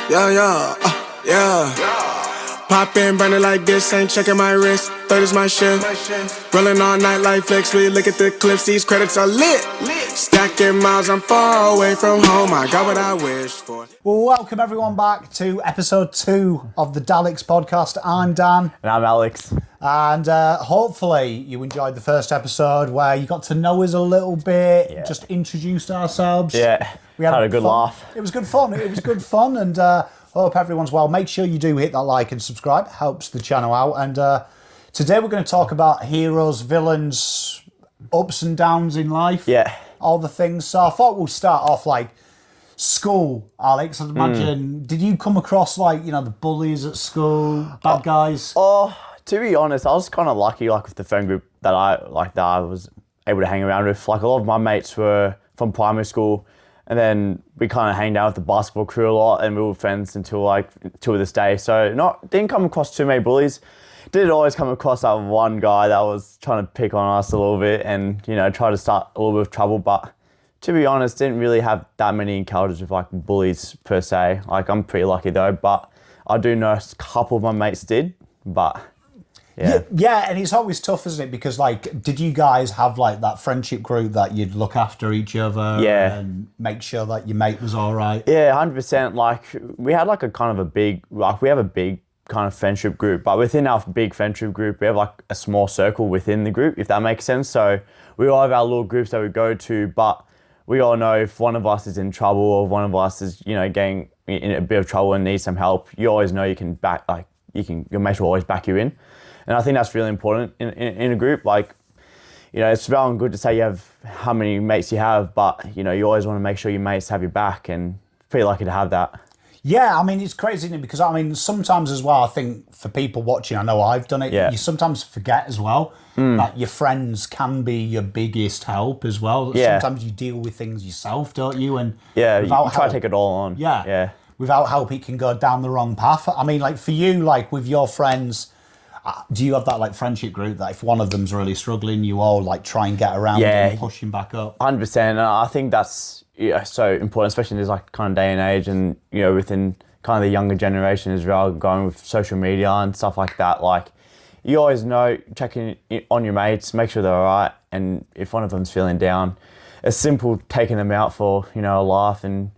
Yeah. Pop in, burning like this, ain't checking my wrist. Third is my shift. Rolling all night like flex, we look at the clips, these credits are lit. Stacking miles, I'm far away from home, I got what I wished for. Well, welcome everyone back to episode 2 of the DALEX Podcast. I'm Dan. And I'm Alex. And hopefully you enjoyed the first episode where you got to know us a little bit, just introduced ourselves. Yeah, we had a good laugh. It was good fun. And hope everyone's well. Make sure you do hit that like and subscribe. Helps the channel out. And today we're going to talk about heroes, villains, ups and downs in life. Yeah. All the things. So I thought we'll start off like school, Alex. I'd imagine, did you come across the bullies at school, bad guys? Oh, to be honest, I was kind of lucky with the friend group that I was able to hang around with. Like a lot of my mates were from primary school, and then we kind of hanged out with the basketball crew a lot, and we were friends until to this day. So didn't come across too many bullies. Did always come across that one guy that was trying to pick on us a little bit and try to start a little bit of trouble. But to be honest, didn't really have that many encounters with bullies per se. I'm pretty lucky though, but I do know a couple of my mates did. But yeah, and it's always tough, isn't it? Because did you guys have that friendship group that you'd look after each other and make sure that your mate was all right? Yeah, 100%. We had we have a big kind of friendship group, but within our big friendship group, we have a small circle within the group, if that makes sense. So we all have our little groups that we go to, but we all know if one of us is in trouble or one of us is, getting in a bit of trouble and needs some help, you always know you can your mates will always back you in. And I think that's really important in a group. It's well and good to say you have how many mates you have, but, you always want to make sure your mates have your back, and pretty lucky to have that. Yeah, it's crazy, isn't it? Because, sometimes as well, I think for people watching, I know I've done it, you sometimes forget as well that your friends can be your biggest help as well. Yeah. Sometimes you deal with things yourself, don't you? And you try to take it all on. Yeah. Without help, it can go down the wrong path. For you, with your friends, do you have that friendship group that if one of them's really struggling, you all try and get around and push him back up? 100%. And I think that's so important, especially in this kind of day and age, and within kind of the younger generation as well, going with social media and stuff like that. You always know, checking on your mates, make sure they're all right, and if one of them's feeling down, it's simple taking them out for a laugh and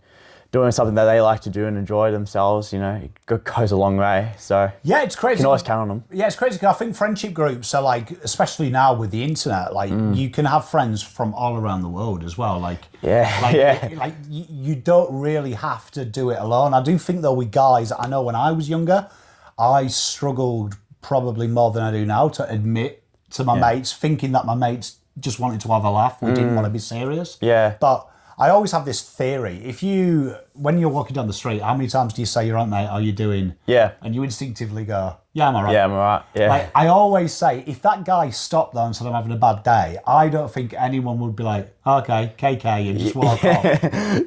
doing something that they like to do and enjoy themselves, it goes a long way. So yeah, it's crazy. You can always count on them. Yeah, it's crazy because I think friendship groups are especially now with the internet, you can have friends from all around the world as well. You don't really have to do it alone. I do think though with guys, I know when I was younger, I struggled probably more than I do now to admit to my mates, thinking that my mates just wanted to have a laugh. We didn't want to be serious. Yeah. But I always have this theory. When you're walking down the street, how many times do you say, "You're right, mate, how you doing?" Yeah. And you instinctively go, "Yeah, I'm all right." Yeah, I'm all right. Yeah. I always say, if that guy stopped though and said I'm having a bad day, I don't think anyone would be like, "Okay, KK," and just walk off.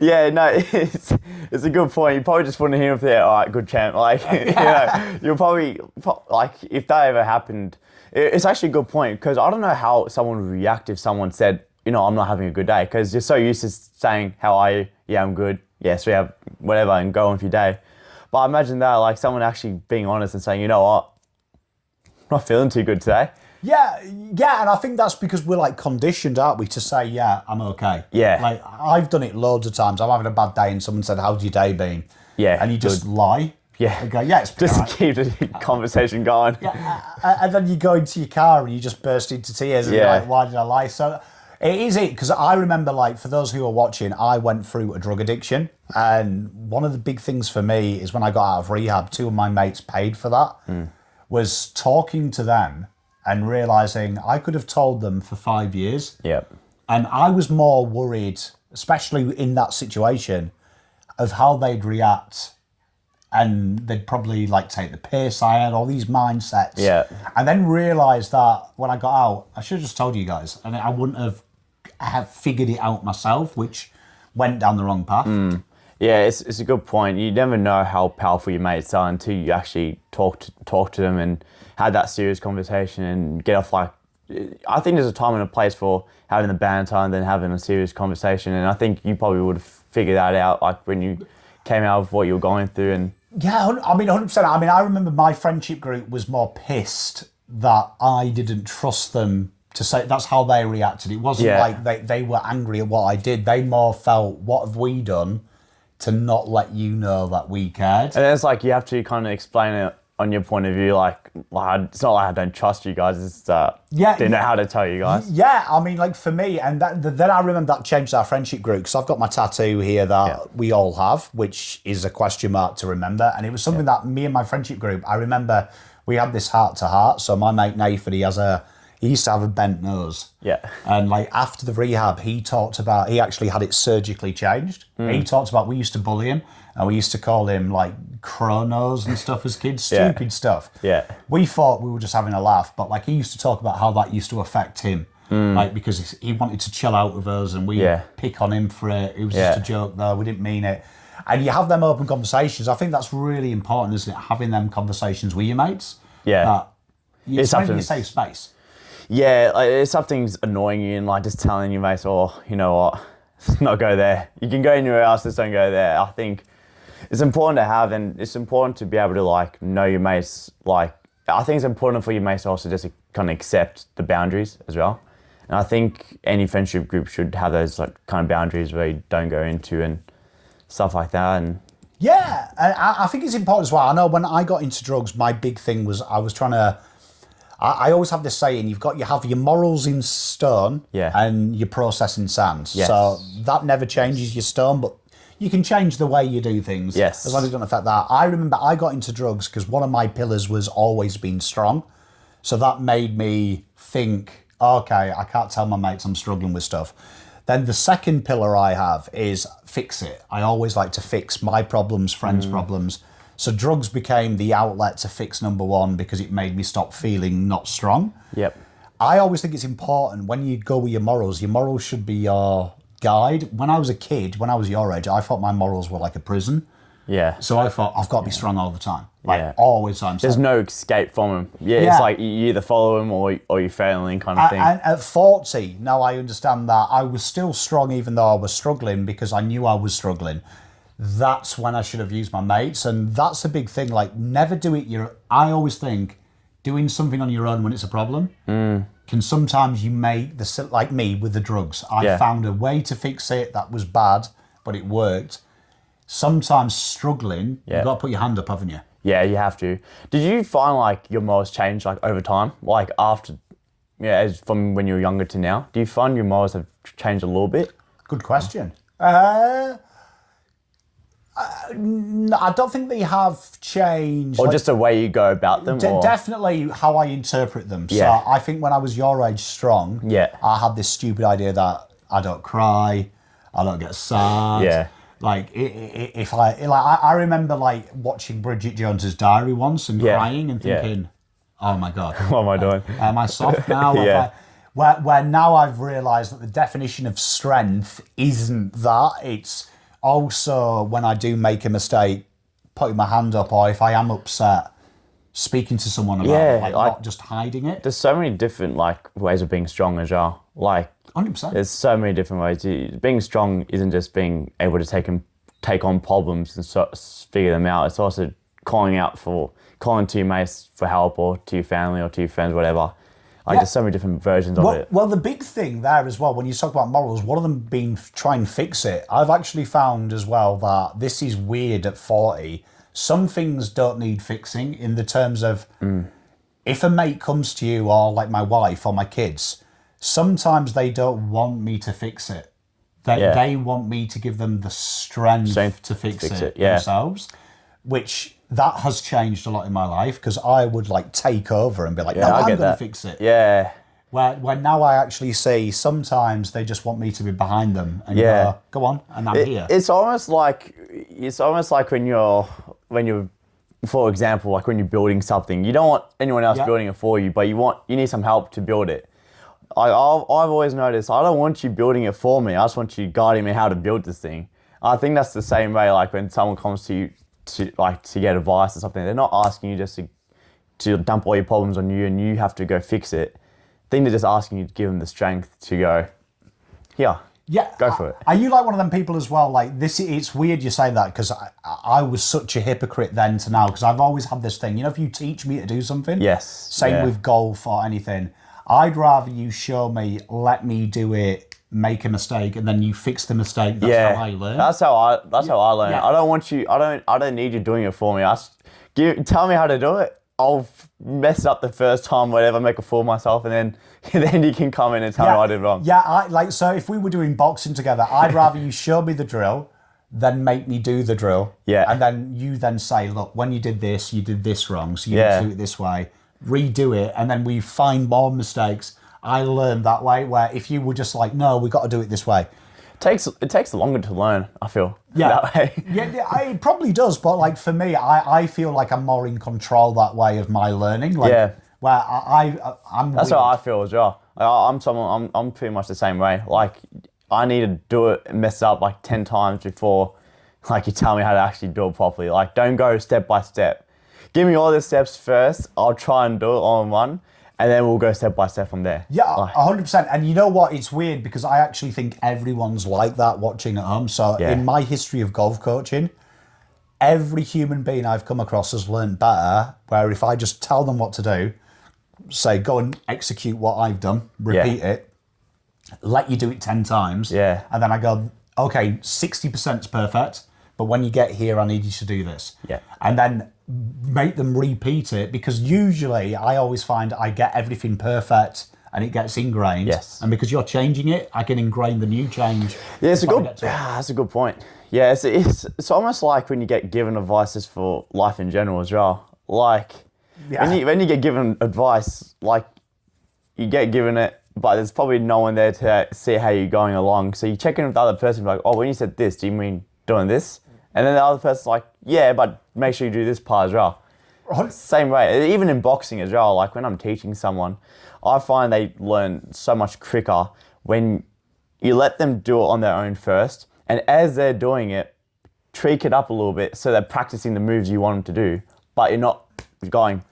Yeah, no, it's a good point. You probably just want to hear him there, all right, good champ. You'll probably, if that ever happened, it's actually a good point, because I don't know how someone would react if someone said, I'm not having a good day, because you're so used to saying, "How are you?" "Yeah, I'm good." "Yes, we have whatever," and go on with your day. But I imagine that, someone actually being honest and saying, "You know what, I'm not feeling too good today." Yeah, and I think that's because we're conditioned, aren't we, to say, "Yeah, I'm okay." Yeah. I've done it loads of times. I'm having a bad day and someone said, "How's your day been?" Yeah. And you just lie. Yeah. And go, "Yeah, it's been just all right." to keep the conversation going. Yeah, and then you go into your car and you just burst into tears and you're like, "Why did I lie?" So it is because I remember, for those who are watching, I went through a drug addiction, and one of the big things for me is when I got out of rehab, 2 of my mates paid for that, was talking to them and realising I could have told them for 5 years. Yep. And I was more worried, especially in that situation, of how they'd react, and they'd probably take the piss. I had all these mindsets. Yeah. And then realised that when I got out, I should have just told you guys, and I wouldn't have figured it out myself, which went down the wrong path. Yeah, it's a good point. You never know how powerful your mates are until you actually talk to them and had that serious conversation and get off. I think there's a time and a place for having the banter and then having a serious conversation, and I think you probably would have figured that out when you came out of what you were going through. And yeah, I mean, 100%. I mean, I remember my friendship group was more pissed that I didn't trust them to say. That's how they reacted. It wasn't like they were angry at what I did. They more felt, what have we done to not let you know that we cared? And it's like you have to kind of explain it on your point of view. Like it's not like I don't trust you guys. It's didn't know how to tell you guys. Yeah, I mean, like for me, and then I remember that changed our friendship group, because I've got my tattoo here that we all have, which is a question mark to remember. And it was something that me and my friendship group, I remember we had this heart to heart. So my mate Nathan, he used to have a bent nose. Yeah. And like after the rehab, he actually had it surgically changed. He talked about, we used to bully him and we used to call him like crow nose and stuff as kids, stupid stuff. Yeah. We thought we were just having a laugh, but like he used to talk about how that used to affect him. Like because he wanted to chill out with us and we pick on him for it. It was just a joke though, we didn't mean it. And you have them open conversations. I think that's really important, isn't it? Having them conversations with your mates. Yeah. It's making a safe space. Yeah, like if something's annoying you and like just telling your mates, oh, you know what, let's not go there. You can go anywhere else, just don't go there. I think it's important to have, and it's important to be able to like know your mates. Like, I think it's important for your mates also just to kind of accept the boundaries as well. And I think any friendship group should have those like kind of boundaries where you don't go into and stuff like that. And yeah, I think it's important as well. I know when I got into drugs, my big thing was I was trying to. I always have this saying: you have your morals in stone, and your process in sand. Yes. So that never changes your stone, but you can change the way you do things. Yes. As long as it doesn't affect that. I remember I got into drugs because one of my pillars was always being strong. So that made me think, okay, I can't tell my mates I'm struggling with stuff. Then the second pillar I have is fix it. I always like to fix my problems, friends' problems. So drugs became the outlet to fix number one because it made me stop feeling not strong. Yep. I always think it's important when you go with your morals should be your guide. When I was a kid, when I was your age, I thought my morals were like a prison. Yeah. So I thought I've got to be strong all the time. Like always. There's no escape from them. Yeah, it's like you either follow them or you're failing kind of thing. And at 40, now I understand that I was still strong even though I was struggling because I knew I was struggling. That's when I should have used my mates, and that's a big thing. Like, never do it. I always think doing something on your own when it's a problem can sometimes you make like me with the drugs. I found a way to fix it that was bad, but it worked. Sometimes struggling, you've got to put your hand up, haven't you? Yeah, you have to. Did you find like your morals change like over time, like after, as from when you were younger to now? Do you find your morals have changed a little bit? Good question. I don't think they have changed. Or just the way you go about them? Definitely how I interpret them. So I think when I was your age strong, I had this stupid idea that I don't cry, I don't get sad. Yeah. Like, if I remember like watching Bridget Jones's Diary once and crying and thinking, oh my God. What am I doing? Am I soft now? Where now I've realised that the definition of strength isn't that. It's also when I do make a mistake, putting my hand up, or if I am upset, speaking to someone about it, like not just hiding it. There's so many different like ways of being strong as well. Like 100%. There's so many different ways. Being strong isn't just being able to take on problems and figure them out. It's also calling to your mates for help, or to your family, or to your friends, whatever. Like there's so many different versions of it. Well, the big thing there as well, when you talk about morals, one of them being try and fix it. I've actually found as well that this is weird at 40. Some things don't need fixing in the terms of if a mate comes to you, or like my wife or my kids, sometimes they don't want me to fix it. They want me to give them the strength to fix it themselves, which that has changed a lot in my life because I would like take over and be like, no, I'm going to fix it. Yeah. Where now I actually see sometimes they just want me to be behind them and go on, and I'm here. It's almost like when you're, for example, like when you're building something, you don't want anyone else building it for you, but you need some help to build it. I've always noticed I don't want you building it for me. I just want you guiding me how to build this thing. I think that's the same way. Like when someone comes to you to get advice or something, they're not asking you just to dump all your problems on you and you have to go fix it. I think they're just asking you to give them the strength to go, here. Yeah, go for it. Are you like one of them people as well? Like this, it's weird you say that because I was such a hypocrite then to now because I've always had this thing. You know, if you teach me to do something, yes, same with golf or anything. I'd rather you show me, let me do it, make a mistake, and then you fix the mistake. That's how I learn. That's how I learn. Yeah. I don't want you. I don't need you doing it for me. Tell me how to do it. I'll mess up the first time, whatever, make a fool of myself, and then you can come in and tell me what I did wrong. Yeah, so if we were doing boxing together, I'd rather you show me the drill than make me do the drill. Yeah. And then you then say, look, when you did this wrong, so you need to do it this way, redo it, and then we find more mistakes. I learned that way, where if you were just like, no, we got to do it this way. It takes longer to learn, I feel. Yeah. That way. Yeah, it probably does, but like for me, I feel like I'm more in control that way of my learning. Like, where I'm. That's how I feel as well. I'm pretty much the same way. Like I need to do it and mess up like 10 times before, like you tell me how to actually do it properly. Like don't go step by step. Give me all the steps first. I'll try and do it all in one. And then we'll go step by step from there. Yeah, 100%. And you know what? It's weird because I actually think everyone's like that watching at home. So in my history of golf coaching, every human being I've come across has learned better, where if I just tell them what to do, say, go and execute what I've done, repeat it, let you do it 10 times. Yeah. And then I go, okay, 60% is perfect, but when you get here, I need you to do this. Yeah. And then make them repeat it, because usually I always find I get everything perfect and it gets ingrained. Yes. And because you're changing it, I can ingrain the new change. Yeah, that's a good point. Yeah, it's almost like when you get given advices for life in general as well. Like when you get given advice, like you get given it, but there's probably no one there to see how you're going along. So you check in with the other person, like, oh, when you said this, do you mean doing this? And then the other person's like, yeah, but make sure you do this part as well. Same way, even in boxing as well. Like when I'm teaching someone, I find they learn so much quicker when you let them do it on their own first. And as they're doing it, tweak it up a little bit so they're practicing the moves you want them to do. But you're not going,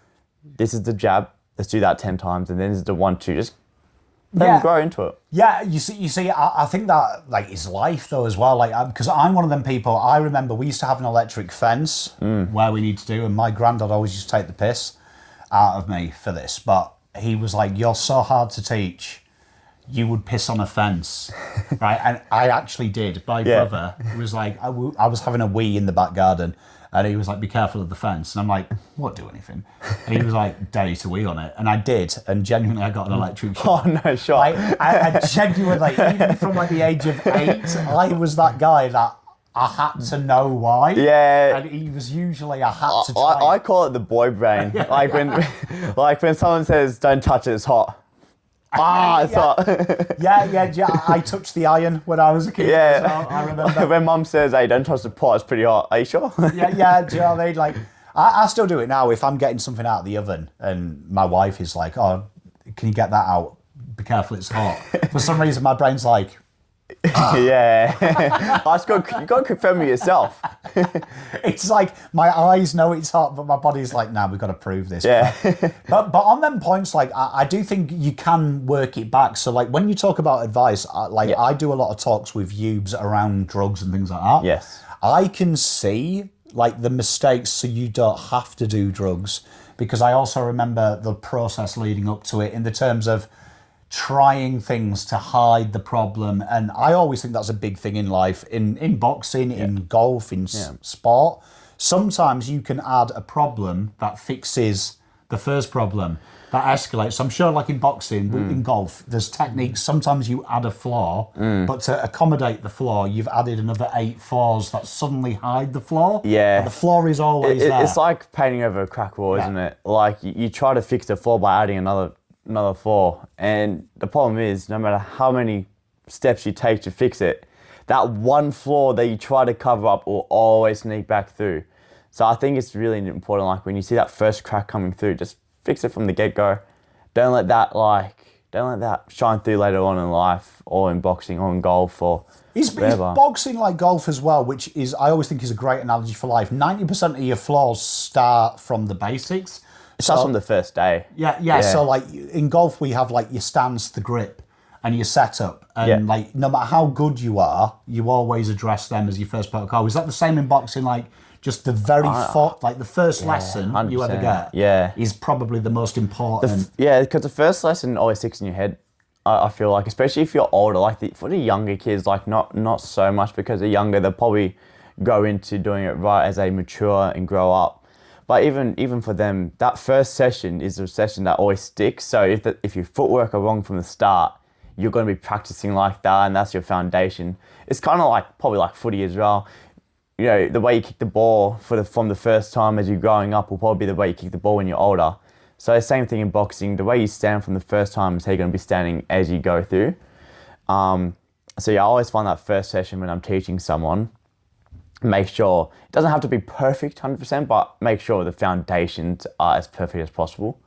this is the jab, let's do that 10 times. And then this is the 1-2, just let them grow into it. Yeah, you see, I think that like is life though as well. Like, because I'm one of them people. I remember we used to have an electric fence where we need to do, and my granddad always used to take the piss out of me for this. But he was like, "You're so hard to teach. You would piss on a fence," right? And I actually did. My brother was like, I was having a wee in the back garden. And he was like, be careful of the fence. And I'm like, won't do anything. And he was like, dare you to wee on it. And I did. And genuinely, I got an electric shock. Oh, no, sure. I genuinely, like, even from like the age of 8, I was that guy that I had to know why. Yeah. And he was usually, I had to try. I call it the boy brain. Like when someone says, don't touch it, it's hot. It's hot. Yeah. I touched the iron when I was a kid. Yeah. As well, I remember. When mum says, hey, don't touch the pot, it's pretty hot. Are you sure? Yeah. Do you know what I mean? Like, I still do it now if I'm getting something out of the oven and my wife is like, oh, can you get that out? Be careful, it's hot. For some reason, my brain's like, Yeah. You got to confirm it yourself. It's like my eyes know it's hot, but my body's like, nah, we've got to prove this. Yeah. But on them points, like I do think you can work it back. So like when you talk about advice, I do a lot of talks with youths around drugs and things like that. Yes. I can see like the mistakes so you don't have to do drugs, because I also remember the process leading up to it in the terms of trying things to hide the problem. And I always think that's a big thing in life, in boxing, in golf, in sport. Sometimes you can add a problem that fixes the first problem, that escalates. So I'm sure like in boxing, in golf, there's techniques. Sometimes you add a flaw, but to accommodate the flaw, you've added another 8 flaws that suddenly hide the flaw. Yeah. But the flaw is always there. It's like painting over a crack wall, isn't it? Like you try to fix the flaw by adding another flaw. And the problem is, no matter how many steps you take to fix it, that one flaw that you try to cover up will always sneak back through. So I think it's really important, like when you see that first crack coming through, just fix it from the get-go. Don't let that shine through later on in life, or in boxing, or in golf, or Is boxing like golf as well, which is, I always think is a great analogy for life. 90% of your flaws start from the basics. It starts from the first day. Yeah. So like in golf, we have like your stance, the grip, and your setup. And like, no matter how good you are, you always address them as your first protocol. Is that the same in boxing? Like, just the very like the first lesson 100%. You ever get is probably the most important. Because the first lesson always sticks in your head. I feel like, especially if you're older, like for the younger kids, like not so much, because they're younger, they'll probably go into doing it right as they mature and grow up. But even for them, that first session is a session that always sticks. So if your footwork are wrong from the start, you're going to be practicing like that, and that's your foundation. It's kind of like probably like footy as well. You know, the way you kick the ball from the first time as you're growing up will probably be the way you kick the ball when you're older. So same thing in boxing. The way you stand from the first time is how you're going to be standing as you go through. I always find that first session when I'm teaching someone, make sure it doesn't have to be perfect 100%, but make sure the foundations are as perfect as possible.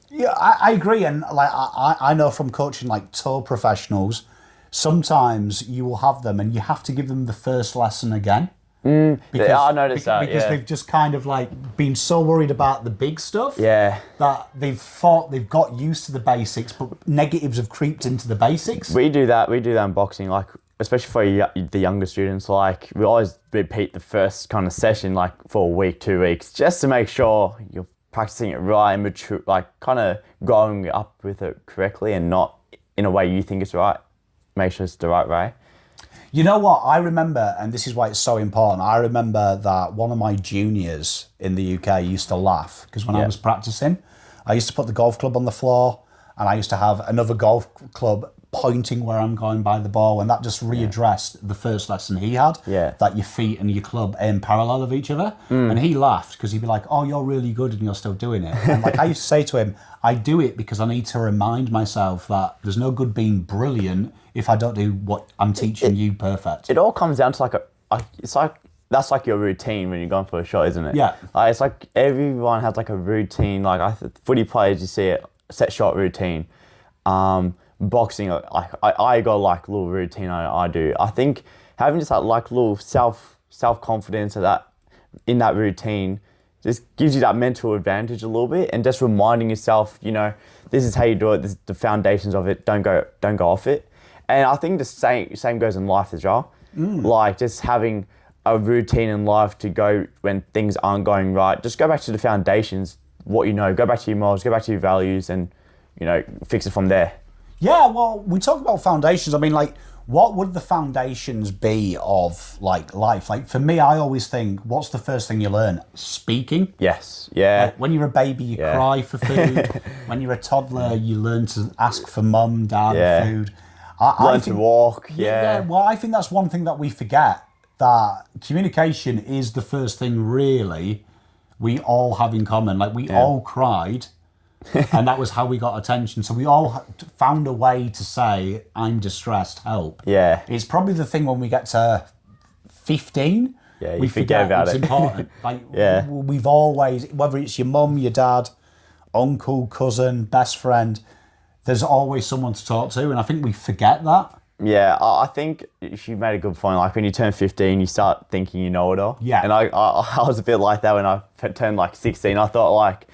Yeah, I agree. And like I know from coaching like tour professionals, sometimes you will have them and you have to give them the first lesson again. I noticed that, because they've just kind of like been so worried about the big stuff that they've thought they've got used to the basics, but negatives have creeped into the basics. We do that in boxing, like especially for the younger students. Like we always repeat the first kind of session like for a week, 2 weeks, just to make sure you're practicing it right and mature, like kind of growing up with it correctly and not in a way you think it's right. Make sure it's the right way. You know what? I remember, and this is why it's so important, I remember that one of my juniors in the UK used to laugh because when I was practicing, I used to put the golf club on the floor and I used to have another golf club pointing where I'm going by the ball, and that just readdressed the first lesson he had, that your feet and your club aim parallel of each other. And he laughed because he'd be like, oh, you're really good and you're still doing it. And like I used to say to him, I do it because I need to remind myself that there's no good being brilliant if I don't do what I'm teaching you perfect. It all comes down to that's like your routine when you're going for a shot, isn't it? Yeah. It's like everyone has like a routine. Like footy players, you see it, set shot routine. Boxing, I got like little routine I do. I think having just like little self confidence that in that routine just gives you that mental advantage a little bit, and just reminding yourself, you know, this is how you do it. This is the foundations of it. Don't go off it. And I think the same goes in life as well. Like just having a routine in life to go when things aren't going right. Just go back to the foundations, what you know. Go back to your morals. Go back to your values, and you know, fix it from there. Yeah, well, we talk about foundations. I mean, like, what would the foundations be of, like, life? Like, for me, I always think, what's the first thing you learn? Speaking. Yes, yeah. Like, when you're a baby, you cry for food. When you're a toddler, you learn to ask for mum, dad, food. Learn to walk, Well, I think that's one thing that we forget, that communication is the first thing, really, we all have in common. Like, we all cried. And that was how we got attention. So we all found a way to say, I'm distressed, help. Yeah. It's probably the thing when we get to 15, we forget about it's it. important. Like, we've always, whether it's your mum, your dad, uncle, cousin, best friend, there's always someone to talk to. And I think we forget that. Yeah, I think you made a good point. Like when you turn 15, you start thinking you know it all. Yeah. And I was a bit like that when I turned like 16. I thought like,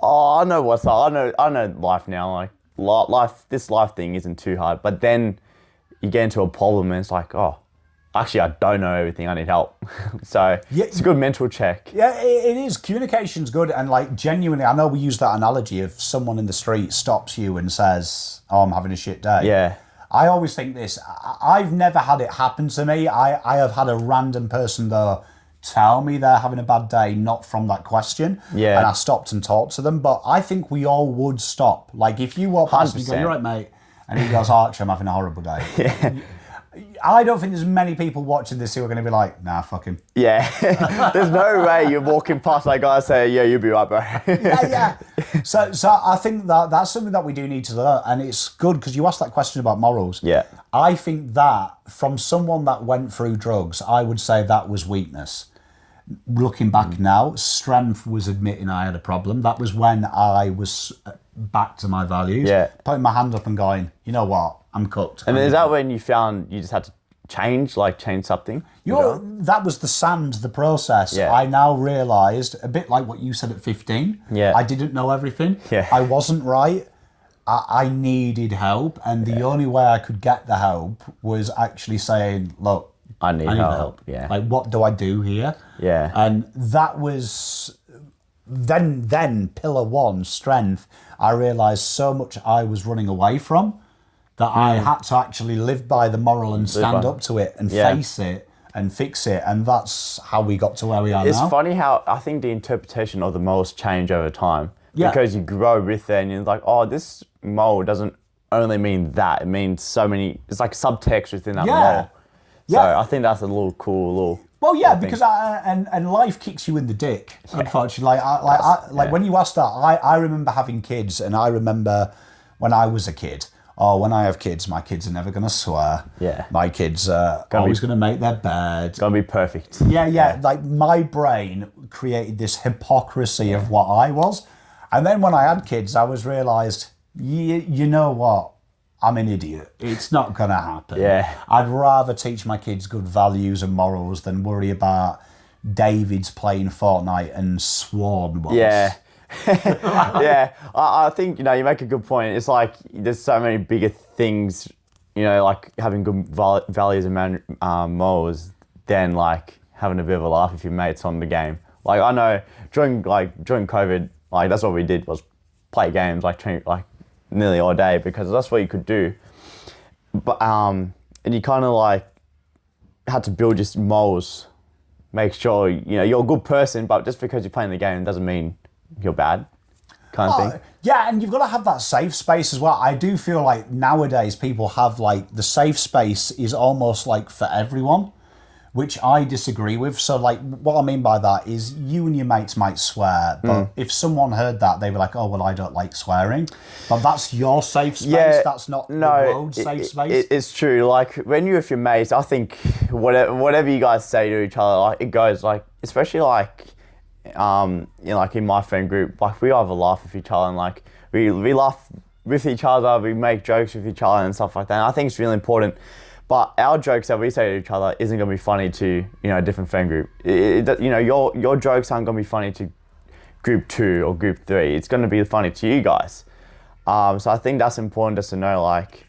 I know what's up. I know life now. Like this life thing isn't too hard. But then you get into a problem and it's like, oh, actually I don't know everything. I need help. So it's a good mental check. Yeah, it is. Communication's good, and like genuinely, I know we use that analogy if someone in the street stops you and says, "Oh, I'm having a shit day." Yeah. I always think this. I've never had it happen to me. I have had a random person though tell me they're having a bad day, not from that question. Yeah. And I stopped and talked to them. But I think we all would stop. Like if you walk past and you go, "You're right, mate," and he goes, "Oh, actually, I'm having a horrible day." Yeah. I don't think there's many people watching this who are going to be like, "Nah, fuck him." Yeah. There's no way you're walking past that guy and say, "Yeah, you'll be right, bro." Yeah. So I think that's something that we do need to learn, and it's good because you asked that question about morals. Yeah. I think that from someone that went through drugs, I would say that was weakness. Looking back now, strength was admitting I had a problem. That was when I was back to my values. Yeah. Putting my hand up and going, you know what, I'm cooked. And is that when you found you just had to change something? That was the sand, the process. Yeah. I now realised, a bit like what you said at 15, Yeah. I didn't know everything. Yeah. I wasn't right. I needed help, and the only way I could get the help was actually saying, look, I need help. Yeah. Like, what do I do here? Yeah. And that was then pillar one, strength. I realised so much I was running away from that I had to actually live by the moral and stand up to it and face it and fix it. And that's how we got to where we are now. It's funny how I think the interpretation of the morals change over time. Yeah. Because you grow with it and you're like, oh, this moral doesn't only mean that. It means so many, it's like subtext within that moral. So I think that's a little cool. Well, yeah, because and life kicks you in the dick. Unfortunately, like when you ask that, I remember having kids, and I remember when I was a kid. Oh, when I have kids, my kids are never going to swear. Yeah, my kids are always going to make their bed. It's going to be perfect. Yeah. Like my brain created this hypocrisy of what I was, and then when I had kids, I was realised, you know what? I'm an idiot. It's not going to happen. Yeah. I'd rather teach my kids good values and morals than worry about David's playing Fortnite and sworn once. Yeah. Yeah. I think, you make a good point. It's like there's so many bigger things, like having good values and morals than like having a bit of a laugh with your mates on the game. Like I know during COVID, like that's what we did was play games, like nearly all day because that's what you could do. But and you kind of like had to build your morals, make sure you're a good person, but just because you're playing the game doesn't mean you're bad, kind of thing. Yeah, and you've got to have that safe space as well. I do feel like nowadays people have like the safe space is almost like for everyone, which I disagree with. So like what I mean by that is you and your mates might swear, but if someone heard that, they'd be like, oh, well, I don't like swearing. But that's your safe space. Yeah, that's not the world's safe space. It's true. Like when you're with your mates, I think whatever you guys say to each other, like it goes like, especially like, like in my friend group, like we have a laugh with each other and like we laugh with each other, we make jokes with each other and stuff like that. And I think it's really important. But our jokes that we say to each other isn't going to be funny to a different friend group. Your jokes aren't going to be funny to group 2 or group 3. It's going to be funny to you guys. So I think that's important just to know, like,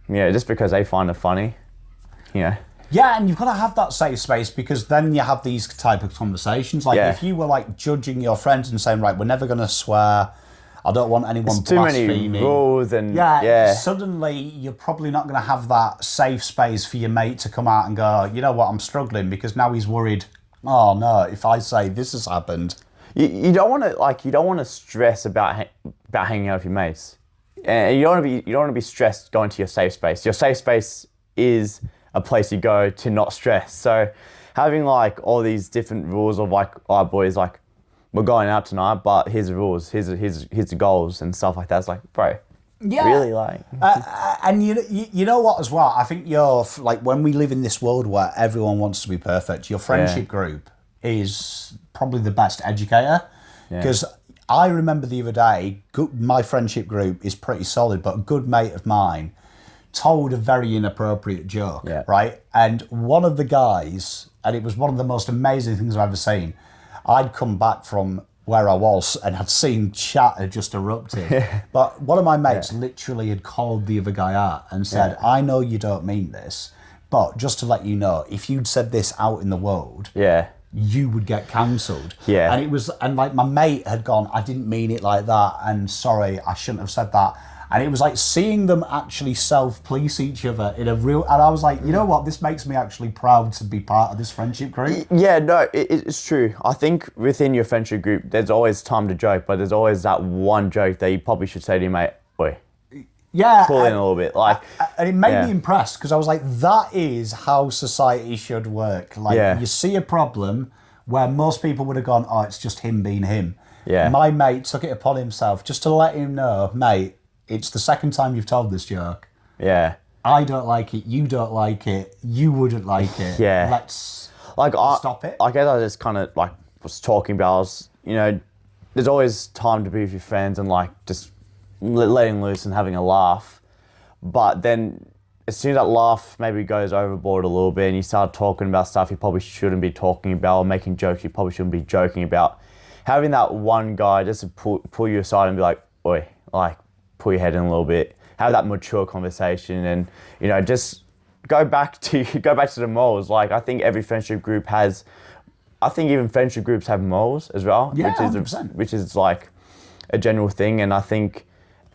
just because they find it funny, Yeah, and you've got to have that safe space because then you have these type of conversations. Like if you were like judging your friends and saying, right, we're never going to swear. I don't want anyone blaspheming. Too many rules and suddenly you're probably not going to have that safe space for your mate to come out and go, you know what, I'm struggling because now he's worried. Oh no, if I say this has happened, you don't want to stress about hanging out with your mates, and you don't want to be stressed going to your safe space. Your safe space is a place you go to not stress. So having like all these different rules of like, oh boys, like, we're going out tonight, but here's the rules, here's the goals and stuff like that. It's like, bro, really like... and you know what as well? I think you're, like, when we live in this world where everyone wants to be perfect, your friendship group is probably the best educator. Because I remember the other day, my friendship group is pretty solid, but a good mate of mine told a very inappropriate joke, right? And one of the guys, and it was one of the most amazing things I've ever seen, I'd come back from where I was and had seen chat had just erupted. But one of my mates literally had called the other guy out and said, I know you don't mean this, but just to let you know, if you'd said this out in the world, you would get cancelled. And it was, and like my mate had gone, I didn't mean it like that, and sorry, I shouldn't have said that. And it was like seeing them actually self-police each other in a real... And I was like, you know what? This makes me actually proud to be part of this friendship group. Yeah, no, it's true. I think within your friendship group, there's always time to joke, but there's always that one joke that you probably should say to your mate, oi, pull in a little bit. Like, and it made me impressed because I was like, that is how society should work. Like, you see a problem where most people would have gone, oh, it's just him being him. My mate took it upon himself just to let him know, mate, it's the second time you've told this joke. I don't like it. You don't like it. You wouldn't like it. Let's stop it. I guess I just kind of like was talking about, there's always time to be with your friends and like just letting loose and having a laugh. But then as soon as that laugh maybe goes overboard a little bit and you start talking about stuff you probably shouldn't be talking about or making jokes you probably shouldn't be joking about, having that one guy just to pull you aside and be like, oi, like, pull your head in a little bit, have that mature conversation, and just go back to the morals. Like, I think every friendship group has. I think even friendship groups have morals as well, which is like a general thing, and I think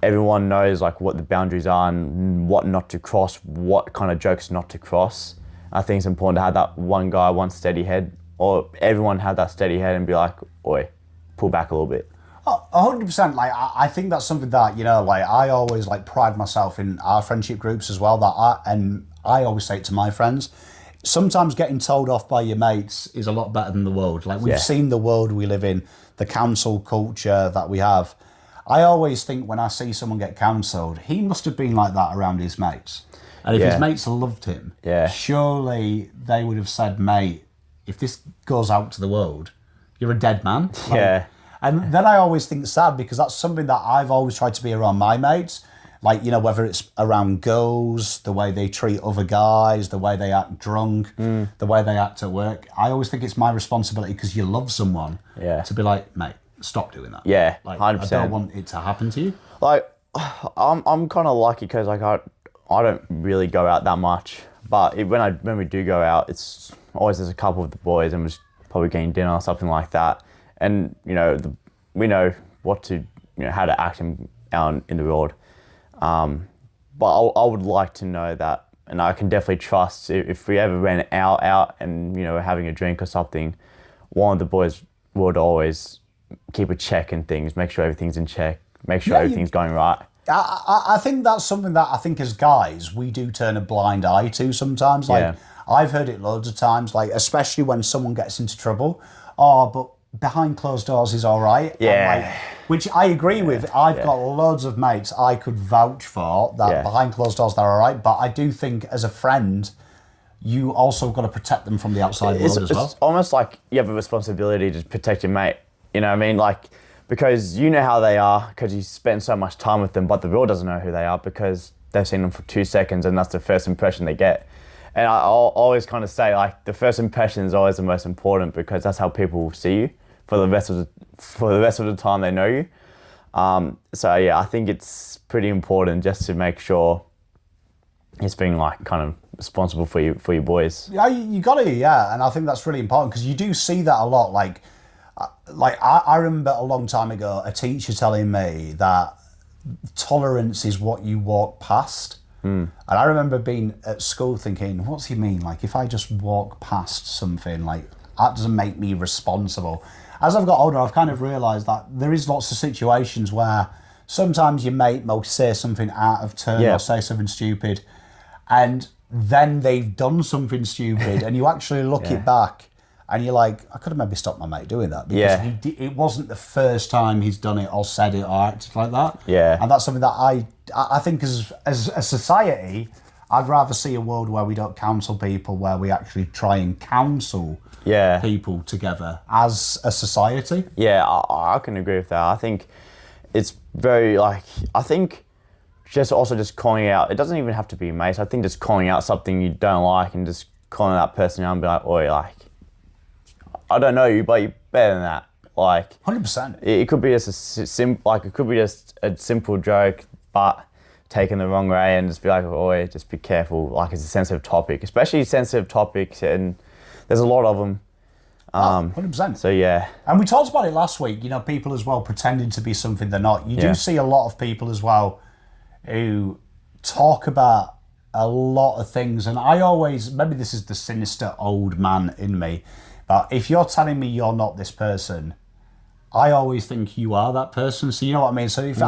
everyone knows like what the boundaries are and what not to cross, what kind of jokes not to cross. I think it's important to have that one guy, one steady head, or everyone have that steady head and be like, oi, pull back a little bit. 100%. Like, I think that's something that, like, I always like pride myself in our friendship groups as well, I always say it to my friends. Sometimes getting told off by your mates is a lot better than the world. Like, we've seen the world we live in, the cancel culture that we have. I always think when I see someone get cancelled, he must have been like that around his mates. And if his mates loved him, surely they would have said, mate, if this goes out to the world, you're a dead man. Like, and then I always think it's sad because that's something that I've always tried to be around my mates. Like, whether it's around girls, the way they treat other guys, the way they act drunk, the way they act at work. I always think it's my responsibility because you love someone to be like, mate, stop doing that. Yeah, like, 100%. I don't want it to happen to you. Like, I'm kind of lucky because like I don't really go out that much. But when we do go out, it's always there's a couple of the boys and we're just probably getting dinner or something like that. And, we know what to, how to act out in the world. But I would like to know that, and I can definitely trust if we ever went out and, we're having a drink or something, one of the boys would always keep a check and things, make sure everything's in check, make sure everything's going right. I think that's something that I think as guys, we do turn a blind eye to sometimes. Like, I've heard it loads of times, like, especially when someone gets into trouble. Oh, but behind closed doors is all right. Yeah. Which I agree with. I've got loads of mates I could vouch for that behind closed doors they're all right. But I do think as a friend, you also got to protect them from the outside world as well. It's almost like you have a responsibility to protect your mate. You know what I mean? Like, because you know how they are because you spend so much time with them, but the world doesn't know who they are because they've seen them for 2 seconds and that's the first impression they get. And I'll always kind of say, like, the first impression is always the most important because that's how people see you for the rest of the time they know you. So yeah, I think it's pretty important just to make sure it's being like kind of responsible for your boys. Yeah, you got to, and I think that's really important because you do see that a lot. Like I remember a long time ago a teacher telling me that tolerance is what you walk past. And I remember being at school thinking, what's he mean? Like, if I just walk past something, like, that doesn't make me responsible. As I've got older, I've kind of realised that there is lots of situations where sometimes your mate will say something out of turn or say something stupid, and then they've done something stupid, and you actually look it back, and you're like, I could have maybe stopped my mate doing that because it wasn't the first time he's done it or said it or acted like that. Yeah. And that's something that I think as a society, I'd rather see a world where we don't counsel people, where we actually try and counsel people together as a society. Yeah, I can agree with that. I think it's very I think just calling out, it doesn't even have to be mates. I think just calling out something you don't like and just calling that person out and be like, oi, like, I don't know you, but you're better than that. Like, 100%. It could be just a simple joke, but taken the wrong way, and just be like, oi, just be careful. Like, it's a sensitive topic, especially sensitive topics, and there's a lot of them. 100%. So yeah. And we talked about it last week, people as well pretending to be something they're not. You do see a lot of people as well who talk about a lot of things, and I always, maybe this is the sinister old man in me, but if you're telling me you're not this person, I always think you are that person. So you know what I mean? So if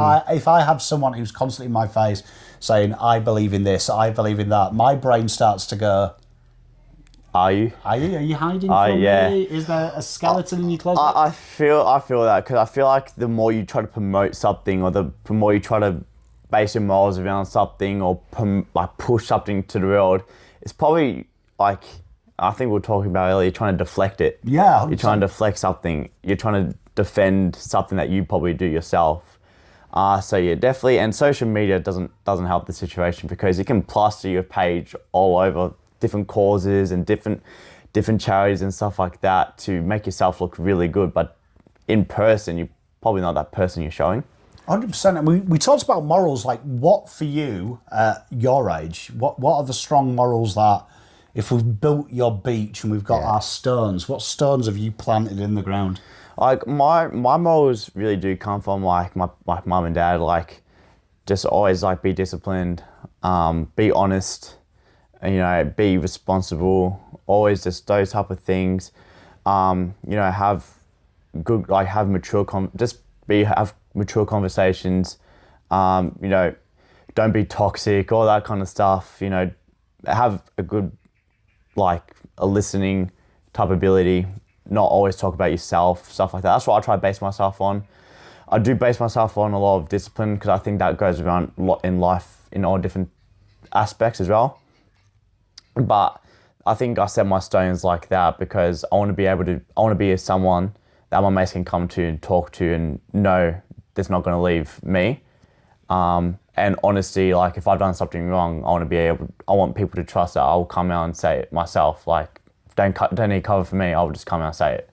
I have someone who's constantly in my face saying, I believe in this, I believe in that, my brain starts to go, Are you hiding from me? Is there a skeleton in your closet? I feel that because I feel like the more you try to promote something, or the more you try to base your morals around something, or push something to the world, it's probably like, I think we were talking about earlier, you're trying to deflect it. Yeah, 100%. You're trying to deflect something. You're trying to defend something that you probably do yourself. So yeah, definitely. And social media doesn't help the situation because you can plaster your page all over different causes and different charities and stuff like that to make yourself look really good. But in person, you're probably not that person you're showing. 100%. And we talked about morals. Like, what for you at your age? What are the strong morals that, if we've built your beach and we've got our stones, what stones have you planted in the ground? Like my morals really do come from like my mum and dad. Like, just always like be disciplined, be honest, and, you know, be responsible. Always just those type of things. You know, have good, like have mature have mature conversations. You know, don't be toxic, all that kind of stuff. You know, have a good, like a listening type ability, not always talk about yourself, stuff like that. That's what I try to base myself on. I do base myself on a lot of discipline because I think that goes around a lot in life in all different aspects as well. But I think I set my stones like that because I want to be someone that my mates can come to and talk to and know that's not going to leave me. And honesty, like if I've done something wrong, I want people to trust that I'll come out and say it myself. Like, don't need cover for me, I'll just come out and say it.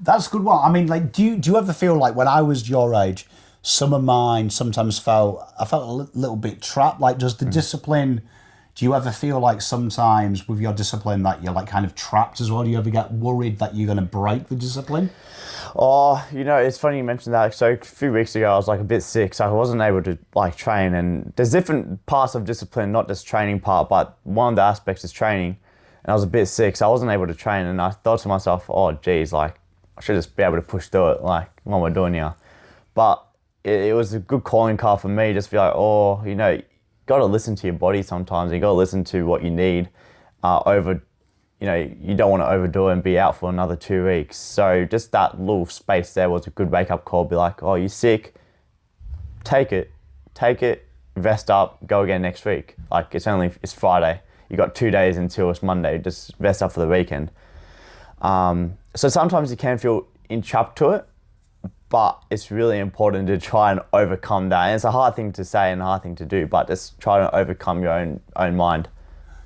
That's a good one. I mean, like, do you ever feel like when I was your age, some of mine sometimes I felt a little bit trapped? Like, does the discipline, do you ever feel like sometimes with your discipline that you're like kind of trapped as well? Do you ever get worried that you're going to break the discipline? Oh, you know, it's funny you mentioned that. So a few weeks ago, I was like a bit sick, so I wasn't able to like train. And there's different parts of discipline, not just training part, but one of the aspects is training. And I was a bit sick, so I wasn't able to train. And I thought to myself, oh, geez, like I should just be able to push through it. Like, what am I doing here? But it was a good calling card for me, just to be like, oh, you know, you got to listen to your body sometimes. You got to listen to what you need you know, you don't want to overdo it and be out for another 2 weeks. So just that little space there was a good wake-up call. Be like, oh, you're sick, take it, rest up, go again next week. Like, it's Friday. You got 2 days until it's Monday. Just rest up for the weekend. So sometimes you can feel entrapped to it, but it's really important to try and overcome that. And it's a hard thing to say and a hard thing to do, but just try to overcome your own mind.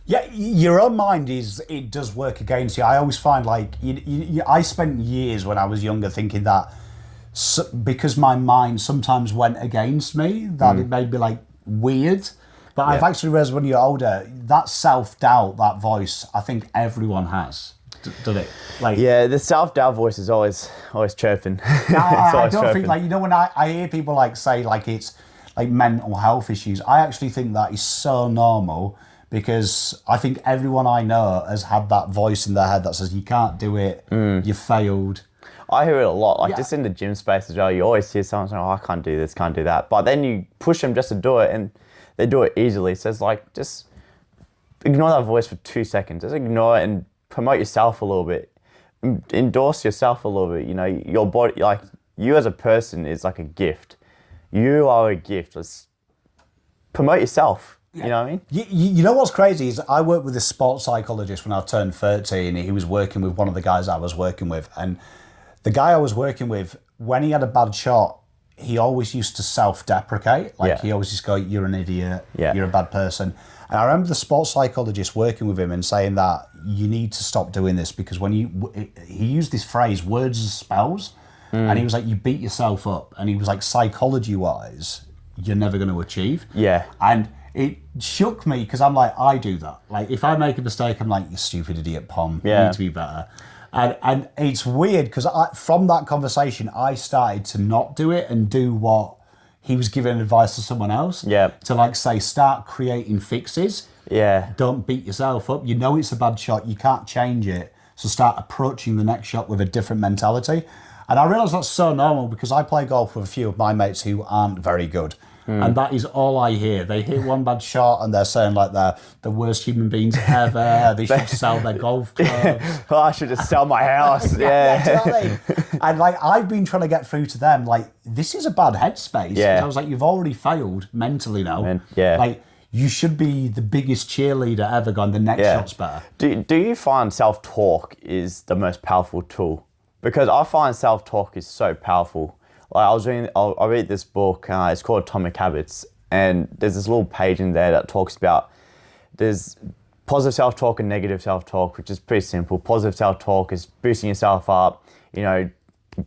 Yeah, your own mind it does work against you. I always find like, I spent years when I was younger thinking that because my mind sometimes went against me, that it made me like weird. But I've actually realized when you're older, that self-doubt, that voice, I think everyone has. Does it? Like, yeah, the self-doubt voice is always chirping. I don't think, like, you know, when I hear people like say like it's like mental health issues, I actually think that is so normal. Because I think everyone I know has had that voice in their head that says, you can't do it, you failed. I hear it a lot, like just in the gym space as well. You always hear someone saying, oh, I can't do this, can't do that. But then you push them just to do it and they do it easily. So it's like, just ignore that voice for 2 seconds. Just ignore it and promote yourself a little bit. Endorse yourself a little bit. You know, your body, like you as a person is like a gift. You are a gift. Let's promote yourself. You know what I mean? You know what's crazy is I worked with a sports psychologist when I turned 13. He was working with one of the guys I was working with. And the guy I was working with, when he had a bad shot, he always used to self-deprecate. Like he always just go, you're an idiot, you're a bad person. And I remember the sports psychologist working with him and saying that you need to stop doing this because when he used this phrase, words as spells. And he was like, you beat yourself up. And he was like, psychology-wise, you're never going to achieve. Yeah. And it shook me because I'm like, I do that. Like, if I make a mistake, I'm like, you stupid idiot, Pom. You need to be better. And it's weird because from that conversation, I started to not do it and do what he was giving advice to someone else. Yeah. To like say, start creating fixes. Yeah. Don't beat yourself up. You know it's a bad shot. You can't change it. So start approaching the next shot with a different mentality. And I realise that's so normal because I play golf with a few of my mates who aren't very good. And that is all I hear. They hit one bad shot and they're saying like they're the worst human beings ever. They should sell their golf clubs. Oh, I should just sell my house. Yeah, exactly. And like I've been trying to get through to them, like, this is a bad headspace. Yeah. I was like, you've already failed mentally now. Yeah. Like, you should be the biggest cheerleader ever gone, the next shot's better. Do you find self-talk is the most powerful tool? Because I find self-talk is so powerful. Like I read this book, it's called Atomic Habits, and there's this little page in there that talks about there's positive self-talk and negative self-talk, which is pretty simple. Positive self-talk is boosting yourself up, you know,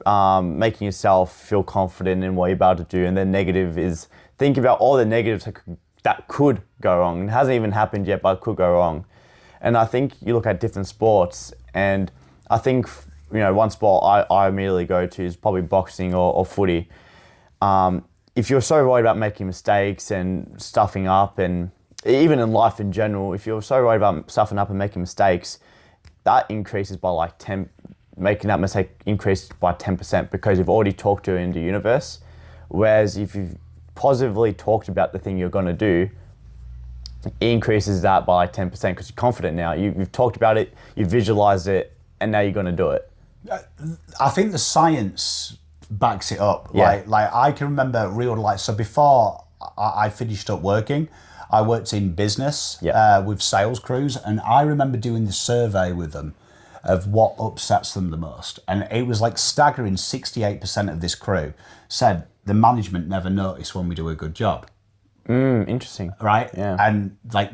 making yourself feel confident in what you're about to do. And then negative is thinking about all the negatives that could go wrong. It hasn't even happened yet, but it could go wrong. And I think you look at different sports, and I think, one sport I immediately go to is probably boxing or footy. If you're so worried about making mistakes and stuffing up, and even in life in general, if you're so worried about stuffing up and making mistakes, that increases by like 10, making that mistake increase by 10% because you've already talked to it in the universe. Whereas if you've positively talked about the thing you're going to do, it increases that by like 10% because you're confident now. You've talked about it, you visualized it, and now you're going to do it. I think the science backs it up. Yeah. Like I can remember so before I finished up working, I worked in business with sales crews, and I remember doing the survey with them of what upsets them the most. And it was like staggering. 68% of this crew said the management never notice when we do a good job. Interesting. Right? Yeah. And like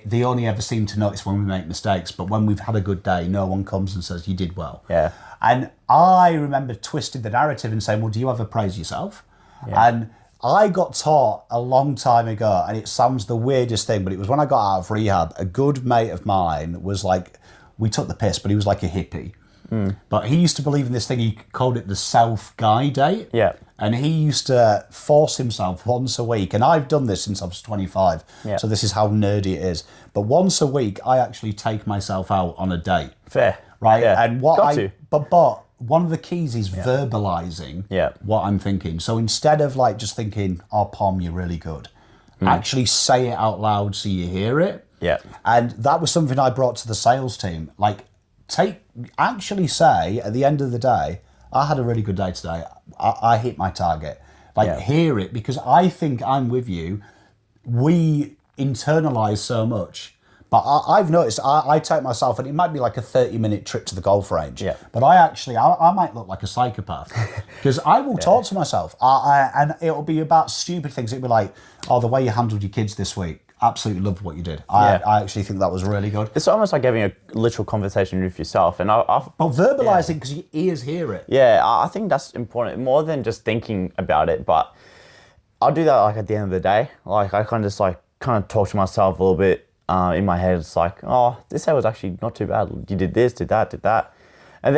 they only ever seem to notice when we make mistakes, but when we've had a good day, no one comes and says you did well. Yeah. And I remember twisting the narrative and saying, well, do you ever praise yourself? Yeah. And I got taught a long time ago, and it sounds the weirdest thing, but it was when I got out of rehab, a good mate of mine was like, we took the piss, but he was like a hippie. But he used to believe in this thing, he called it the self-guide date. Yeah. And he used to force himself once a week, and I've done this since I was 25, so this is how nerdy it is. But once a week, I actually take myself out on a date. Fair. Right? Yeah. And but one of the keys is verbalizing what I'm thinking. So instead of like just thinking, oh, Pom, you're really good, actually say it out loud so you hear it. Yeah. And that was something I brought to the sales team. Like, actually say at the end of the day, I had a really good day today. I hit my target. Hear it, because I think I'm with you. We internalize so much. But I've noticed, I take myself, and it might be like a 30-minute trip to the golf range. Yeah. But I might look like a psychopath because I will talk to myself, and it'll be about stupid things. It'll be like, oh, the way you handled your kids this week. Absolutely love what you did. I actually think that was really good. It's almost like having a literal conversation with yourself. And but verbalising because your ears hear it. Yeah, I think that's important, more than just thinking about it. But I'll do that like at the end of the day. Like I kind of talk to myself a little bit in my head. It's like, oh, this day was actually not too bad. You did this, did that. And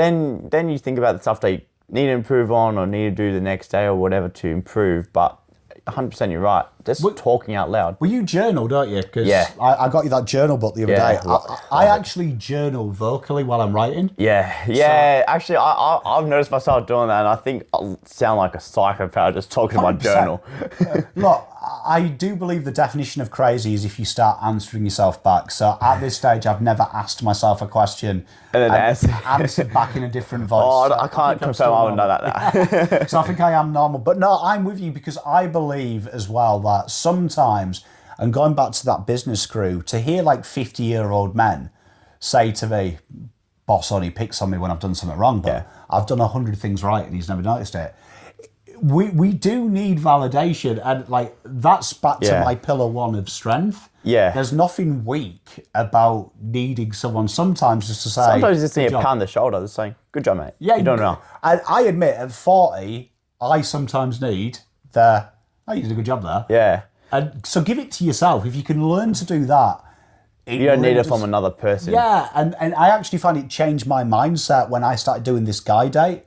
then you think about the stuff that you need to improve on or need to do the next day or whatever to improve. But 100% you're right. Just talking out loud. Well, you journal, don't you? Because I got you that journal book the other day. I actually journal vocally while I'm writing. Yeah. So, actually, I've noticed myself doing that, and I think I sound like a psychopath just talking to my journal. Look, I do believe the definition of crazy is if you start answering yourself back. So at this stage, I've never asked myself a question and answered back in a different voice. Oh, I can't confirm I would know that. So I think I am normal. But no, I'm with you because I believe as well that sometimes, and going back to that business crew, to hear like 50-year-old men say to me, boss only picks on me when I've done something wrong, but I've done 100 things right and he's never noticed it. We do need validation, and like that's back to my pillar one of strength. Yeah. There's nothing weak about needing someone sometimes just to say. Sometimes you just need a pat on the shoulder just saying, good job, mate. Yeah, you don't know. And I admit at 40, I sometimes need you did a good job there. Yeah. And so give it to yourself. If you can learn to do that. You don't need it from another person. Yeah, and I actually find it changed my mindset when I started doing this guy date.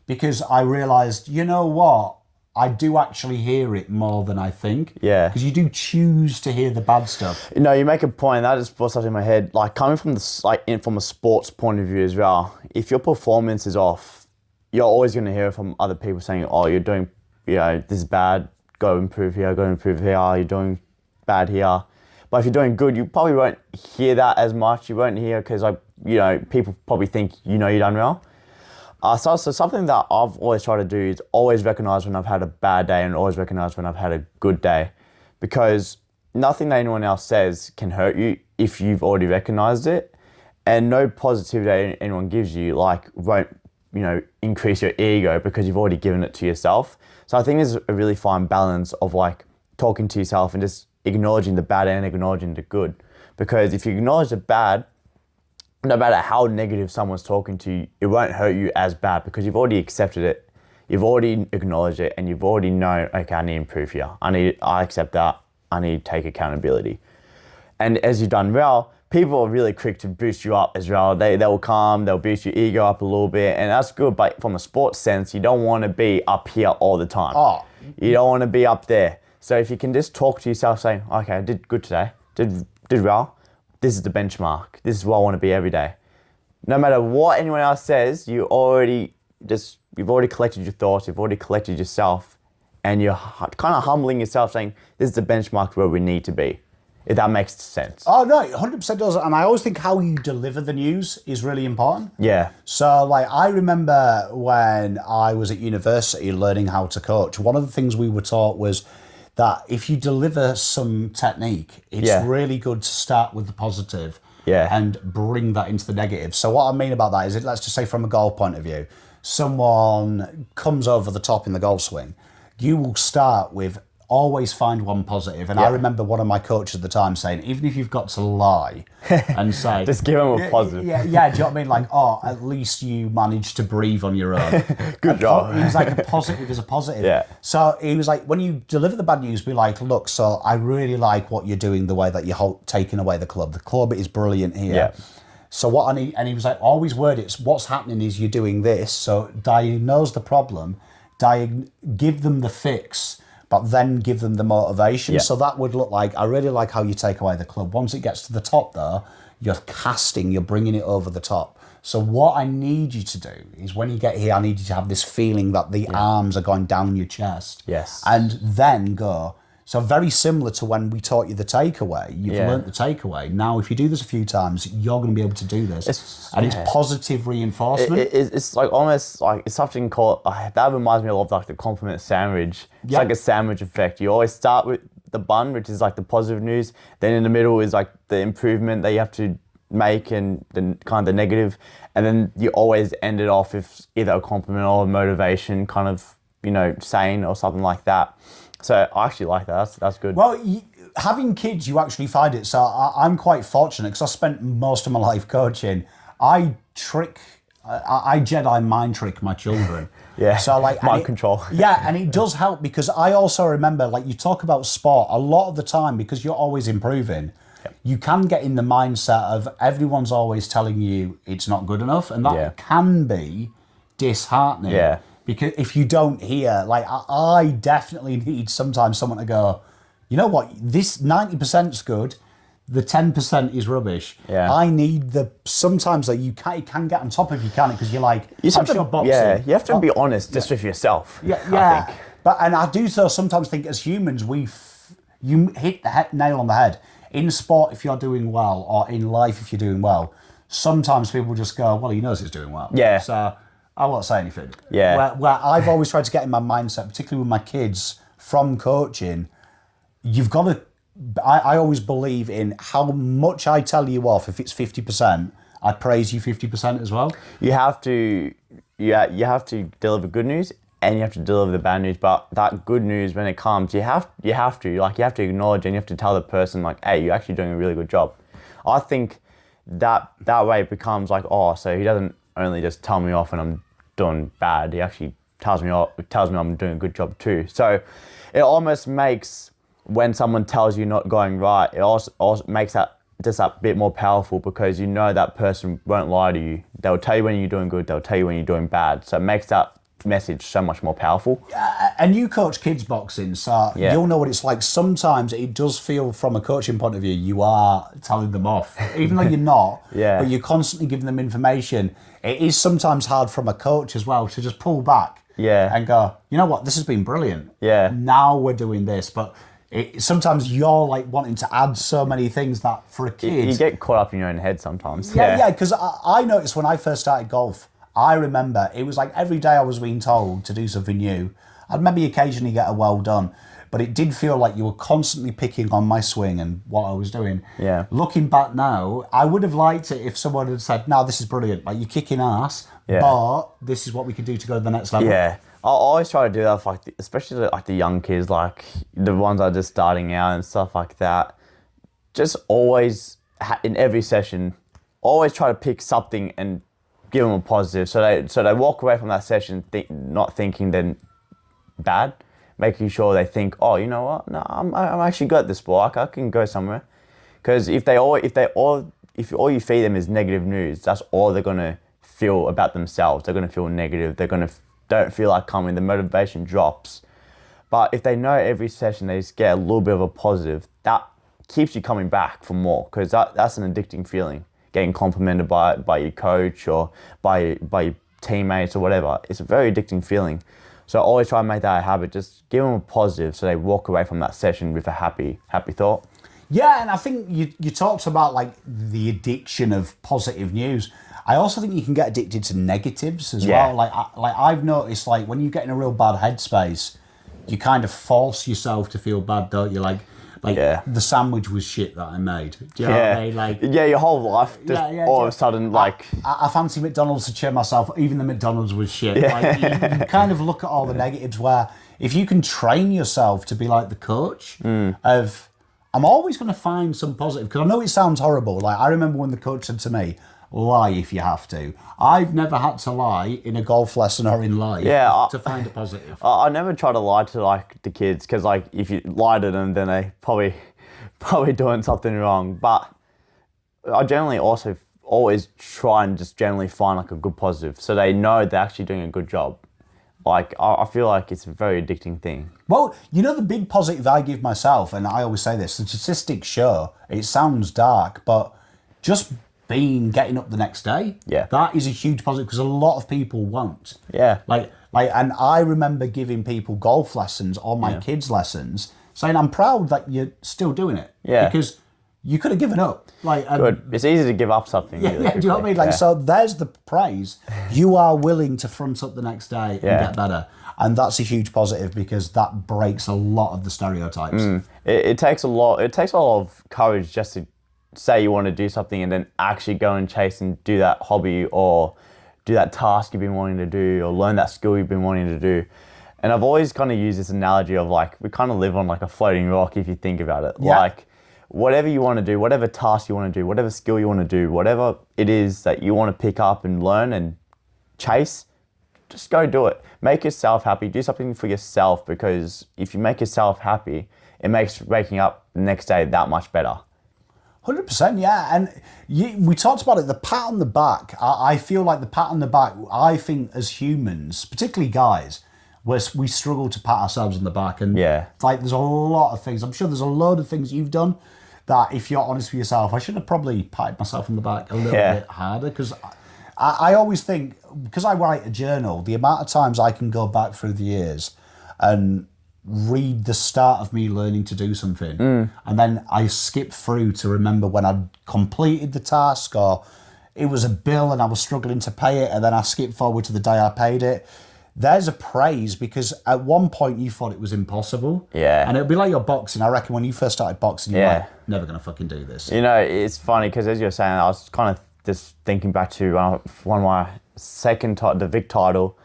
Because I realised, you know what? I do actually hear it more than I think. Yeah. Because you do choose to hear the bad stuff. You know, you make a point, that just brought something in my head. Like, coming from from a sports point of view as well, if your performance is off, you're always going to hear from other people saying, oh, you're doing, this is bad, go improve here, you're doing bad here. But if you're doing good, you probably won't hear that as much. You won't hear because, people probably think you done well. So something that I've always tried to do is always recognize when I've had a bad day and always recognize when I've had a good day, because nothing that anyone else says can hurt you if you've already recognized it, and no positivity anyone gives you won't increase your ego because you've already given it to yourself. So I think there's a really fine balance of talking to yourself and just acknowledging the bad and acknowledging the good, because if you acknowledge the bad, no matter how negative someone's talking to you, it won't hurt you as bad because you've already accepted it. You've already acknowledged it and you've already known, okay, I need to improve here. I accept that. I need to take accountability. And as you've done well, people are really quick to boost you up as well. They'll come, they'll boost your ego up a little bit, and that's good. But from a sports sense, you don't want to be up here all the time. Oh. You don't want to be up there. So if you can just talk to yourself saying, okay, I did good today, did well, this is the benchmark. This is where I want to be every day. No matter what anyone else says, you've already collected your thoughts, you've already collected yourself, and you're kind of humbling yourself saying, this is the benchmark where we need to be. If that makes sense. Oh, no, 100% does. And I always think how you deliver the news is really important. Yeah. So, like, I remember when I was at university learning how to coach, one of the things we were taught was that if you deliver some technique, it's really good to start with the positive and bring that into the negative. So what I mean about that is, let's just say from a golf point of view, someone comes over the top in the golf swing, you will start with always find one positive. And I remember one of my coaches at the time saying, even if you've got to lie and say... just give them a positive. Yeah, do you know what I mean? Like, oh, at least you managed to breathe on your own. Good job. He was like, a positive is a positive. Yeah. So he was like, when you deliver the bad news, be like, look, so I really like what you're doing, the way that you're taking away the club. The club is brilliant here. Yeah. So what I need, and he was like, always word it, what's happening is you're doing this. So diagnose the problem, give them the fix, but then give them the motivation. So that would look like, I really like how you take away the club. Once it gets to the top though, you're bringing it over the top. So what I need you to do is when you get here, I need you to have this feeling that the arms are going down your chest. Yes. And then go. So very similar to when we taught you the takeaway. You've learnt the takeaway. Now, if you do this a few times, you're going to be able to do this. It's positive reinforcement. It's like almost like it's something called, that reminds me of like the compliment sandwich. It's like a sandwich effect. You always start with the bun, which is like the positive news. Then in the middle is like the improvement that you have to make and then kind of the negative. And then you always end it off with either a compliment or a motivation kind of, saying or something like that. So I actually like that. That's good. Well, having kids, you actually find it. So I'm quite fortunate because I spent most of my life coaching. I Jedi mind trick my children. So like mind control. And it does help because I also remember, like you talk about sport a lot of the time because you're always improving. You can get in the mindset of everyone's always telling you it's not good enough, and that can be disheartening. Yeah. Because if you don't hear, like I definitely need sometimes someone to go, you know what, this 90% is good, the 10% is rubbish. Yeah. I need sometimes that it can get on top of you, can't it? Because you're like, I'm sure boxing. Yeah, you have to be honest just with yourself. Yeah. I think. And I do sometimes think as humans, you hit the nail on the head. In sport, if you're doing well, or in life, if you're doing well, sometimes people just go, well, he knows he's doing well. Yeah. So I won't say anything. Yeah. Where I've always tried to get in my mindset, particularly with my kids, from coaching, you've got to, I always believe in how much I tell you off. If it's 50%, I praise you 50% as well. You have to deliver good news and you have to deliver the bad news. But that good news, when it comes, you have to acknowledge and you have to tell the person like, hey, you're actually doing a really good job. I think that way it becomes like, oh, so he doesn't only just tell me off when I'm doing bad. He actually tells me I'm doing a good job too. So it almost makes, when someone tells you not going right, it also makes that just a bit more powerful because you know that person won't lie to you. They'll tell you when you're doing good, they'll tell you when you're doing bad. So it makes that message so much more powerful. And you coach kids boxing, so you'll know what it's like. Sometimes it does feel, from a coaching point of view, you are telling them off, even though you're not. But you're constantly giving them information. It is sometimes hard from a coach as well to just pull back and go, you know what, this has been brilliant. Now we're doing this, but sometimes you're like wanting to add so many things that for a kid, you get caught up in your own head sometimes. Because I noticed when I first started golf, I remember it was like every day I was being told to do something new. I'd maybe occasionally get a well done, but it did feel like you were constantly picking on my swing and what I was doing. Looking back now, I would have liked it if someone had said, no, this is brilliant, like you're kicking ass, but this is what we can do to go to the next level. I always try to do that for especially like the young kids, like the ones that are just starting out and stuff like that. Just always, in every session, always try to pick something and give them a positive. So they walk away from that session not thinking they're bad, making sure they think, oh, you know what? No, I'm actually good at this sport. I can go somewhere. Because if all you feed them is negative news, that's all they're gonna feel about themselves. They're gonna feel negative. Don't feel like coming. The motivation drops. But if they know every session they just get a little bit of a positive, that keeps you coming back for more. Because that's an addicting feeling. Getting complimented by your coach or by your teammates or whatever. It's a very addicting feeling. So I always try and make that a habit. Just give them a positive so they walk away from that session with a happy thought. Yeah, and I think you talked about like the addiction of positive news. I also think you can get addicted to negatives as well. Like I've noticed, like when you get in a real bad headspace, you kind of force yourself to feel bad, don't you? Like the sandwich was shit that I made. Do you know what I mean? Like, your whole life just all of a sudden, like... I fancy McDonald's to cheer myself. Even the McDonald's was shit. Yeah. Like, you kind of look at all the negatives where if you can train yourself to be like the coach of... I'm always going to find some positive, because I know it sounds horrible. Like, I remember when the coach said to me, lie if you have to. I've never had to lie in a golf lesson or in life to find a positive. I never try to lie to like the kids, because like if you lie to them, then they probably doing something wrong. But I generally also always try and just generally find like a good positive, so they know they're actually doing a good job. Like, I feel like it's a very addicting thing. Well, you know the big positive I give myself, and I always say this, the statistics show, it sounds dark, but just getting up the next day, that is a huge positive, because a lot of people won't. Yeah. Like, and I remember giving people golf lessons or my kids' lessons, saying, I'm proud that you're still doing it. Yeah. Because you could have given up. Like, good. It's easy to give up something. Yeah, do you know what I mean? Like, so there's the praise. You are willing to front up the next day and get better. And that's a huge positive, because that breaks a lot of the stereotypes. It takes a lot of courage just to say you want to do something and then actually go and chase and do that hobby or do that task you've been wanting to do or learn that skill you've been wanting to do. And I've always kind of used this analogy of like, we kind of live on like a floating rock if you think about it. Yeah. Like, whatever you want to do, whatever task you want to do, whatever skill you want to do, whatever it is that you want to pick up and learn and chase, just go do it. Make yourself happy. Do something for yourself, because if you make yourself happy, it makes waking up the next day that much better. 100%, yeah. And we talked about it, the pat on the back. I feel like the pat on the back, I think as humans, particularly guys, we struggle to pat ourselves on the back. And like, there's a lot of things. I'm sure there's a load of things you've done that, if you're honest with yourself, I should have probably patted myself on the back a little bit harder, because I always think, because I write a journal, the amount of times I can go back through the years and read the start of me learning to do something, and then I skip through to remember when I'd completed the task, or it was a bill and I was struggling to pay it, and then I skip forward to the day I paid it. There's a praise, because at one point you thought it was impossible. Yeah. And it'll be like your boxing. I reckon when you first started boxing, you're like, never going to fucking do this. You know, it's funny, because as you're saying, I was kind of just thinking back to one of my the Vic title.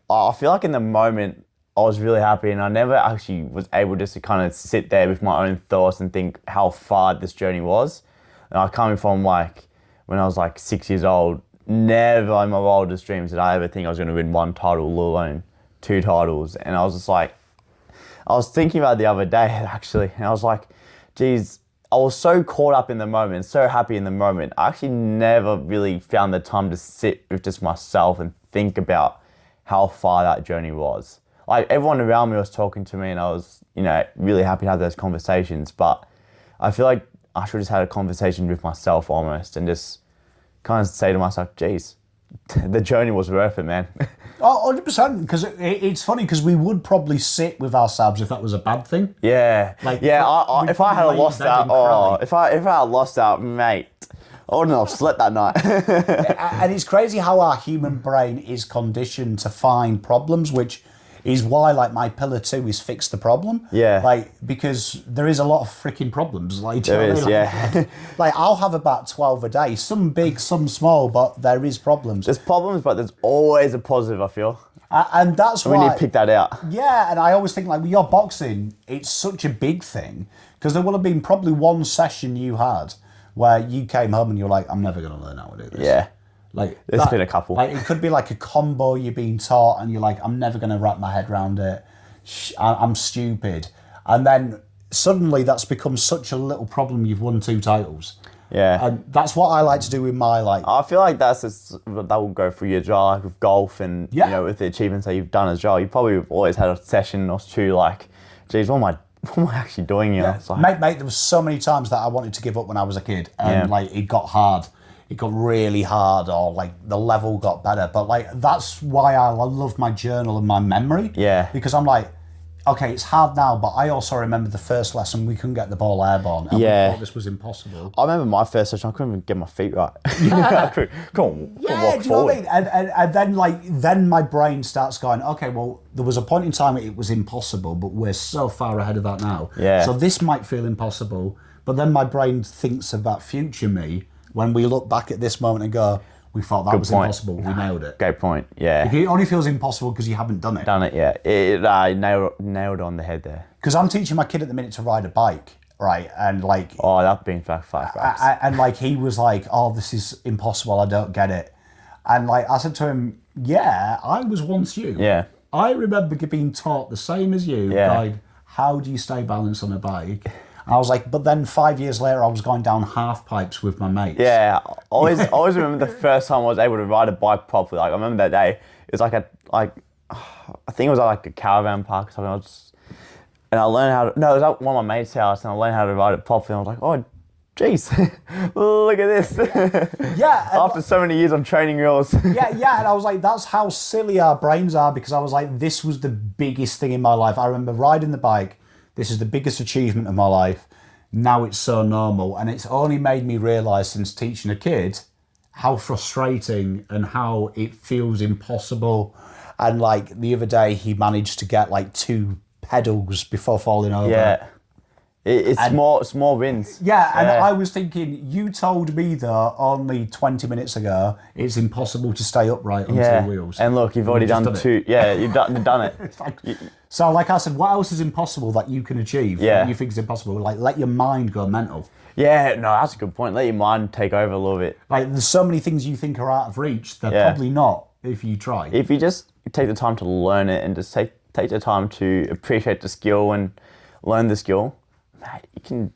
I feel like in the moment, I was really happy, and I never actually was able just to kind of sit there with my own thoughts and think how far this journey was. And I coming from like, when I was like 6 years old, never in my wildest dreams did I ever think I was going to win one title, let alone 2 titles. And I was just like, I was thinking about it the other day actually, and I was like, geez, I was so caught up in the moment, so happy in the moment. I actually never really found the time to sit with just myself and think about how far that journey was. Like, everyone around me was talking to me, and I was, you know, really happy to have those conversations. But I feel like I should have just had a conversation with myself almost, and just kind of say to myself, geez, the journey was worth it, man. Oh, 100%, because it's funny, because we would probably sit with ourselves if that was a bad thing. Yeah. Like, if I had lost out, if I had lost out, mate, I wouldn't have slept that night. And it's crazy how our human brain is conditioned to find problems, which is why, like, my pillar 2 is fix the problem. Yeah. Like, because there is a lot of freaking problems. Like, there is, yeah. Like, I'll have about 12 a day. Some big, some small, but there is problems. There's problems, but there's always a positive, I feel. And that's why... we need to pick that out. Yeah, and I always think, like, with your boxing, it's such a big thing, because there will have been probably one session you had where you came home and you're like, I'm never going to learn how to do this. Yeah. Like There's been a couple. Like it could be like a combo you're being taught and you're like, I'm never going to wrap my head around it. I'm stupid. And then suddenly that's become such a little problem. You've won 2 titles. Yeah. And that's what I like to do with my I feel like that will go through your job, like with golf and Yeah. you know, with the achievements that you've done as well. You probably always had a session or 2 like, geez, what am I actually doing here? Yeah. It's like, Mate, there was so many times that I wanted to give up when I was a kid, and like it got hard. It got really hard, or like the level got better. But like that's why I love my journal and my memory. Yeah. Because I'm like, okay, it's hard now, but I also remember the first lesson we couldn't get the ball airborne, and we thought this was impossible. I remember my first session, I couldn't even get my feet right. Yeah. I couldn't walk Do you know what I forward. mean? And then my brain starts going, okay, well, there was a point in time it was impossible, but we're so far ahead of that now. Yeah. So this might feel impossible, but then my brain thinks of that future me when we look back at this moment and go, we thought that was impossible, we nailed it. Great point, yeah. It only feels impossible because you haven't done it. Done it, yeah. Nailed on the head there. Because I'm teaching my kid at the minute to ride a bike, right? And like... Oh, that's been 5 bucks. And like he was like, oh, this is impossible, I don't get it. And like I said to him, yeah, I was once you. Yeah. I remember being taught the same as you, like, how do you stay balanced on a bike? And I was like, but then 5 years later, I was going down half pipes with my mates. Yeah, always remember the first time I was able to ride a bike properly. Like I remember that day. It was I think it was at like a caravan park or something. And I learned how to. No, it was at one of my mates' house, and I learned how to ride it properly. And I was like, oh, jeez, look at this. Yeah. After so many years on training wheels. Yeah, and I was like, that's how silly our brains are, because I was like, this was the biggest thing in my life. I remember riding the bike. This is the biggest achievement of my life. Now it's so normal. And it's only made me realise since teaching a kid how frustrating and how it feels impossible. And like the other day, he managed to get like 2 pedals before falling over. Yeah. It's small wins. Yeah, and I was thinking, you told me though only 20 minutes ago it's impossible to stay upright on 2 wheels. And look, you've already done 2. Yeah, you've done it. So like I said, what else is impossible that you can achieve? Yeah. That you think is impossible? Like let your mind go mental. Yeah, no, that's a good point. Let your mind take over a little bit. Like there's so many things you think are out of reach. They're probably not if you try. If you just take the time to learn it and just take the time to appreciate the skill and learn the skill, mate,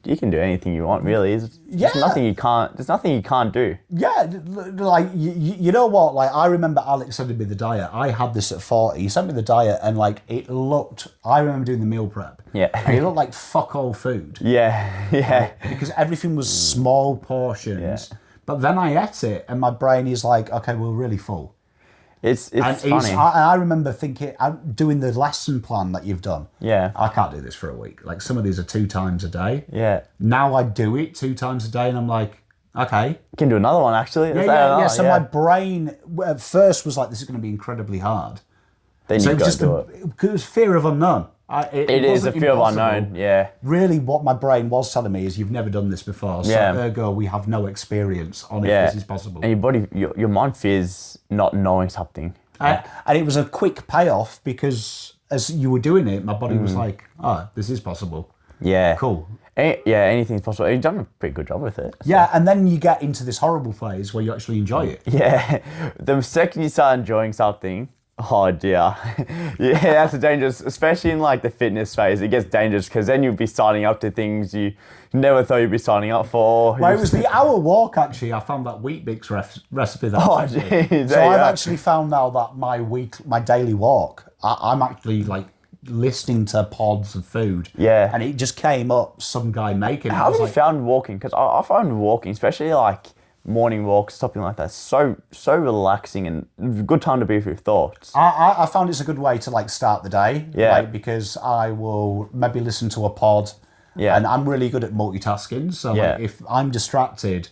you can do anything you want, really. There's nothing you can't do. Yeah, like you know what? Like I remember Alex sending me the diet. I had this at 40. He sent me the diet, and like it looked. I remember doing the meal prep. Yeah, and it looked like fuck all food. Yeah. Because everything was small portions. Yeah. But then I ate it, and my brain is like, okay, we're really full. It's funny. I remember thinking, doing the lesson plan that you've done. Yeah. I can't do this for a week. Like some of these are 2 times a day. Yeah. Now I do it 2 times a day, and I'm like, okay. You can do another one, actually. Yeah. So my brain at first was like, this is going to be incredibly hard. Then So you it got was to do it. because it was fear of unknown. It is a wasn't fear of impossible. unknown, yeah. Really, what my brain was telling me is you've never done this before, so Yeah. ergo we have no experience on if this is possible. And your body, your mind fears not knowing something. And it was a quick payoff because as you were doing it, my body was like, oh, this is possible. Yeah. Cool. Anything's possible. You've done a pretty good job with it. So. Yeah, and then you get into this horrible phase where you actually enjoy it. Yeah. The second you start enjoying something, oh dear. Yeah, that's dangerous, especially in like the fitness phase. It gets dangerous because then you'll be signing up to things you never thought you'd be signing up for. Well, it was the hour walk, actually. I found that Wheat Bix recipe. That Oh, jeez. So I've actually found now that my daily walk, I'm actually like listening to pods of food. Yeah. And it just came up, some guy making it. How have you found walking? Because I find walking, especially like morning walks, something like that, so relaxing and good time to be with your thoughts. I found it's a good way to like start the day. Yeah. Like, because I will maybe listen to a pod. Yeah. And I'm really good at multitasking. So like, if I'm distracted,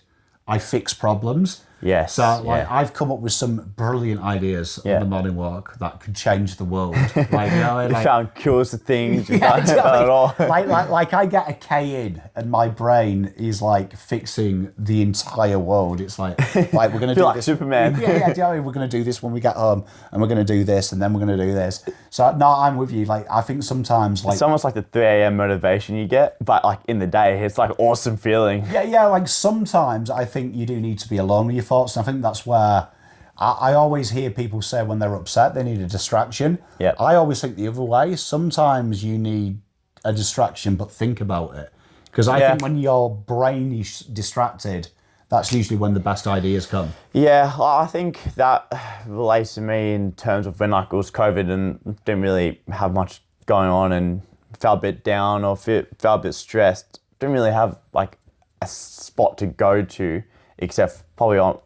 I fix problems. Yes. So I've come up with some brilliant ideas on the morning walk that could change the world. Like, you found cures to things. You yeah, found it all. like I get a K in and my brain is like fixing the entire world. It's like we're going to do like this. Superman. Yeah, we're going to do this when we get home, and we're going to do this, and then we're going to do this. So no, I'm with you. Like, I think sometimes It's almost like the 3 a.m. motivation you get, but like in the day, it's like awesome feeling. Yeah, like sometimes I think you do need to be alone with your thoughts, and I think that's where I always hear people say when they're upset they need a distraction. Yeah. I always think the other way. Sometimes you need a distraction, but think about it. Because I think when your brain is distracted, that's usually when the best ideas come. Yeah, I think that relates to me in terms of when like it was COVID and didn't really have much going on and felt a bit down or felt a bit stressed. Didn't really have like a spot to go to except probably onto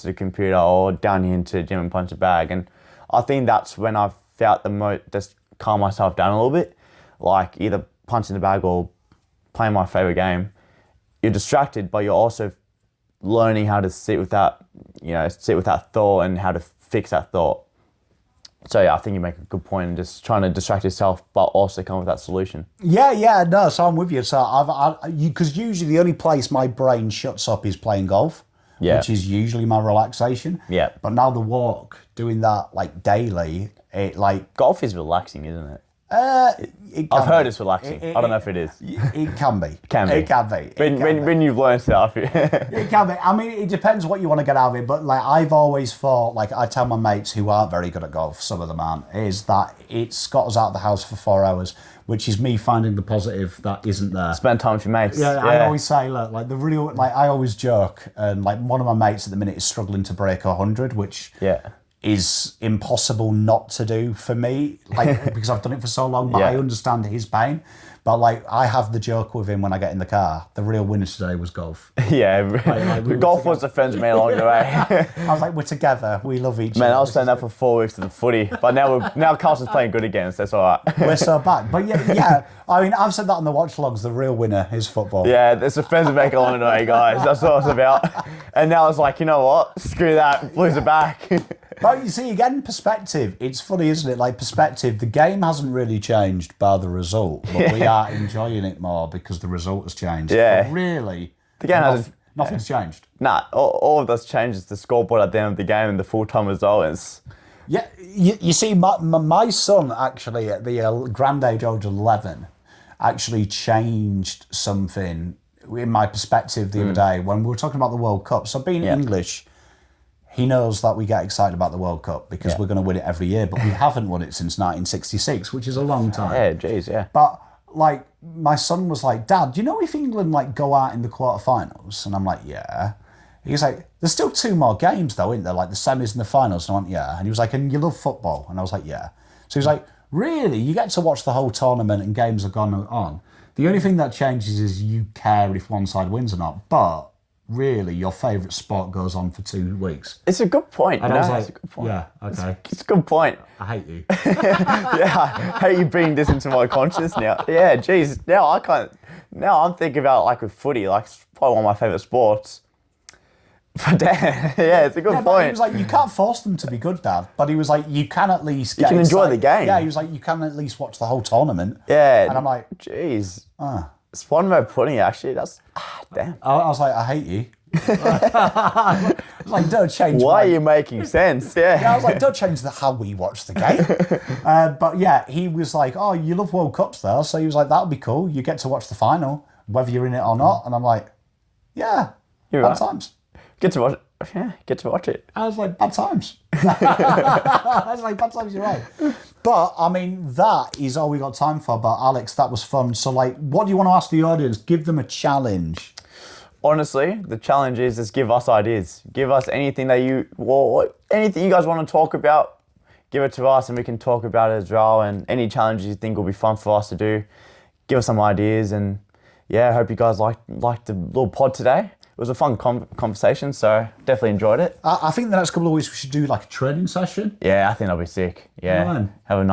the computer or down here into the gym and punch a bag. And I think that's when I felt the most, just calm myself down a little bit, like either punching the bag or playing my favorite game. You're distracted, but you're also learning how to sit with that thought and how to fix that thought. So yeah, I think you make a good point in just trying to distract yourself, but also come up with that solution. Yeah, no, so I'm with you. So because usually the only place my brain shuts up is playing golf, which is usually my relaxation. Yeah. But now the walk, doing that like daily, it like Golf is relaxing, isn't it? I've heard it's relaxing. I don't know if it is. It can be. It can be. When When you've learned stuff. It can be. I mean, it depends what you want to get out of it. But like, I've always thought, like I tell my mates who aren't very good at golf, some of them aren't, is that it's got us out of the house for 4 hours, which is me finding the positive that isn't there. Spend time with your mates. Yeah, I always say, look, like I always joke, and like one of my mates at the minute is struggling to break 100, which is impossible not to do for me, like because I've done it for so long. But I understand his pain. But like, I have the joke with him when I get in the car. The real winner today was golf. Golf was a friend of mine along the way. I was like, we're together. We love each other. Man, I was saying that for 4 weeks to the footy, but now Carlson's playing good again, so that's all right. We're so back. But yeah. I mean, I've said that on the watch logs. The real winner is football. Yeah, there's a friends of make along the way, guys. That's what it's about. And now it's like, you know what? Screw that. Blues are back. But you see, again, perspective. It's funny, isn't it? Like, perspective. The game hasn't really changed by the result, but we are enjoying it more because the result has changed. Yeah. But really, the game nothing's changed. Nah, all of that's changed is the scoreboard at the end of the game and the full-time result. Yeah, you see, my son actually at the grand age of 11 actually changed something in my perspective the other day when we were talking about the World Cup. So being English, he knows that we get excited about the World Cup because we're going to win it every year, but we haven't won it since 1966, which is a long time. Yeah, geez, yeah. But like, my son was like, Dad, do you know if England like go out in the quarterfinals? And I'm like, yeah. He was like, there's still 2 more games though, isn't there? Like the semis and the finals. And I went, yeah. And he was like, and you love football? And I was like, yeah. So he was like, really? You get to watch the whole tournament and games have gone on. The only thing that changes is you care if one side wins or not. But really, your favourite sport goes on for 2 weeks. It's a good point. And I was like, it's a good point. Yeah, okay. It's a good point. I hate you. Yeah, I hate you bringing this into my conscience now. Yeah, geez, now I'm thinking about like with footy, like it's probably one of my favourite sports. But yeah, it's a good point. He was like, you can't force them to be good, Dad. But he was like, you can at least You can enjoy the game. Yeah, he was like, you can at least watch the whole tournament. Yeah. And I'm like, jeez. It's one way of putting it, actually. That's, damn. I was like, I hate you. I was like, don't change. Why are you making sense? Yeah, I was like, don't change how we watch the game. But yeah, he was like, oh, you love World Cups though. So he was like, that'll be cool. You get to watch the final, whether you're in it or not. And I'm like, yeah, bad times. Get to watch it. Yeah, get to watch it. I was like, bad times. I was like, bad times, you're right. But, I mean, that is all we got time for. But, Alex, that was fun. So, like, what do you want to ask the audience? Give them a challenge. Honestly, the challenge is just give us ideas. Give us anything anything you guys want to talk about, give it to us and we can talk about it as well. And any challenges you think will be fun for us to do, give us some ideas. And, yeah, I hope you guys liked the little pod today. was a fun conversation, so definitely enjoyed it. I think the next couple of weeks we should do like a training session. Yeah, I think that'll be sick. Yeah, Right. have a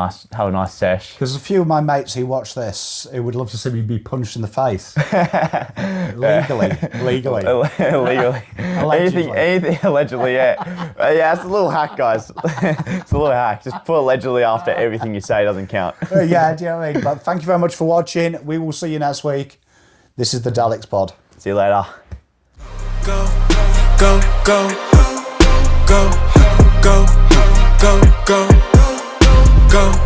nice sesh. Because a few of my mates who watch this, who would love to see me be punched in the face. Legally. Anything allegedly, yeah. Yeah, it's a little hack, guys. It's a little hack. Just put allegedly after everything you say doesn't count. Yeah, do you know what I mean? But thank you very much for watching. We will see you next week. This is the DALEX Pod. See you later. Go, go, go, go, go, go, go, go.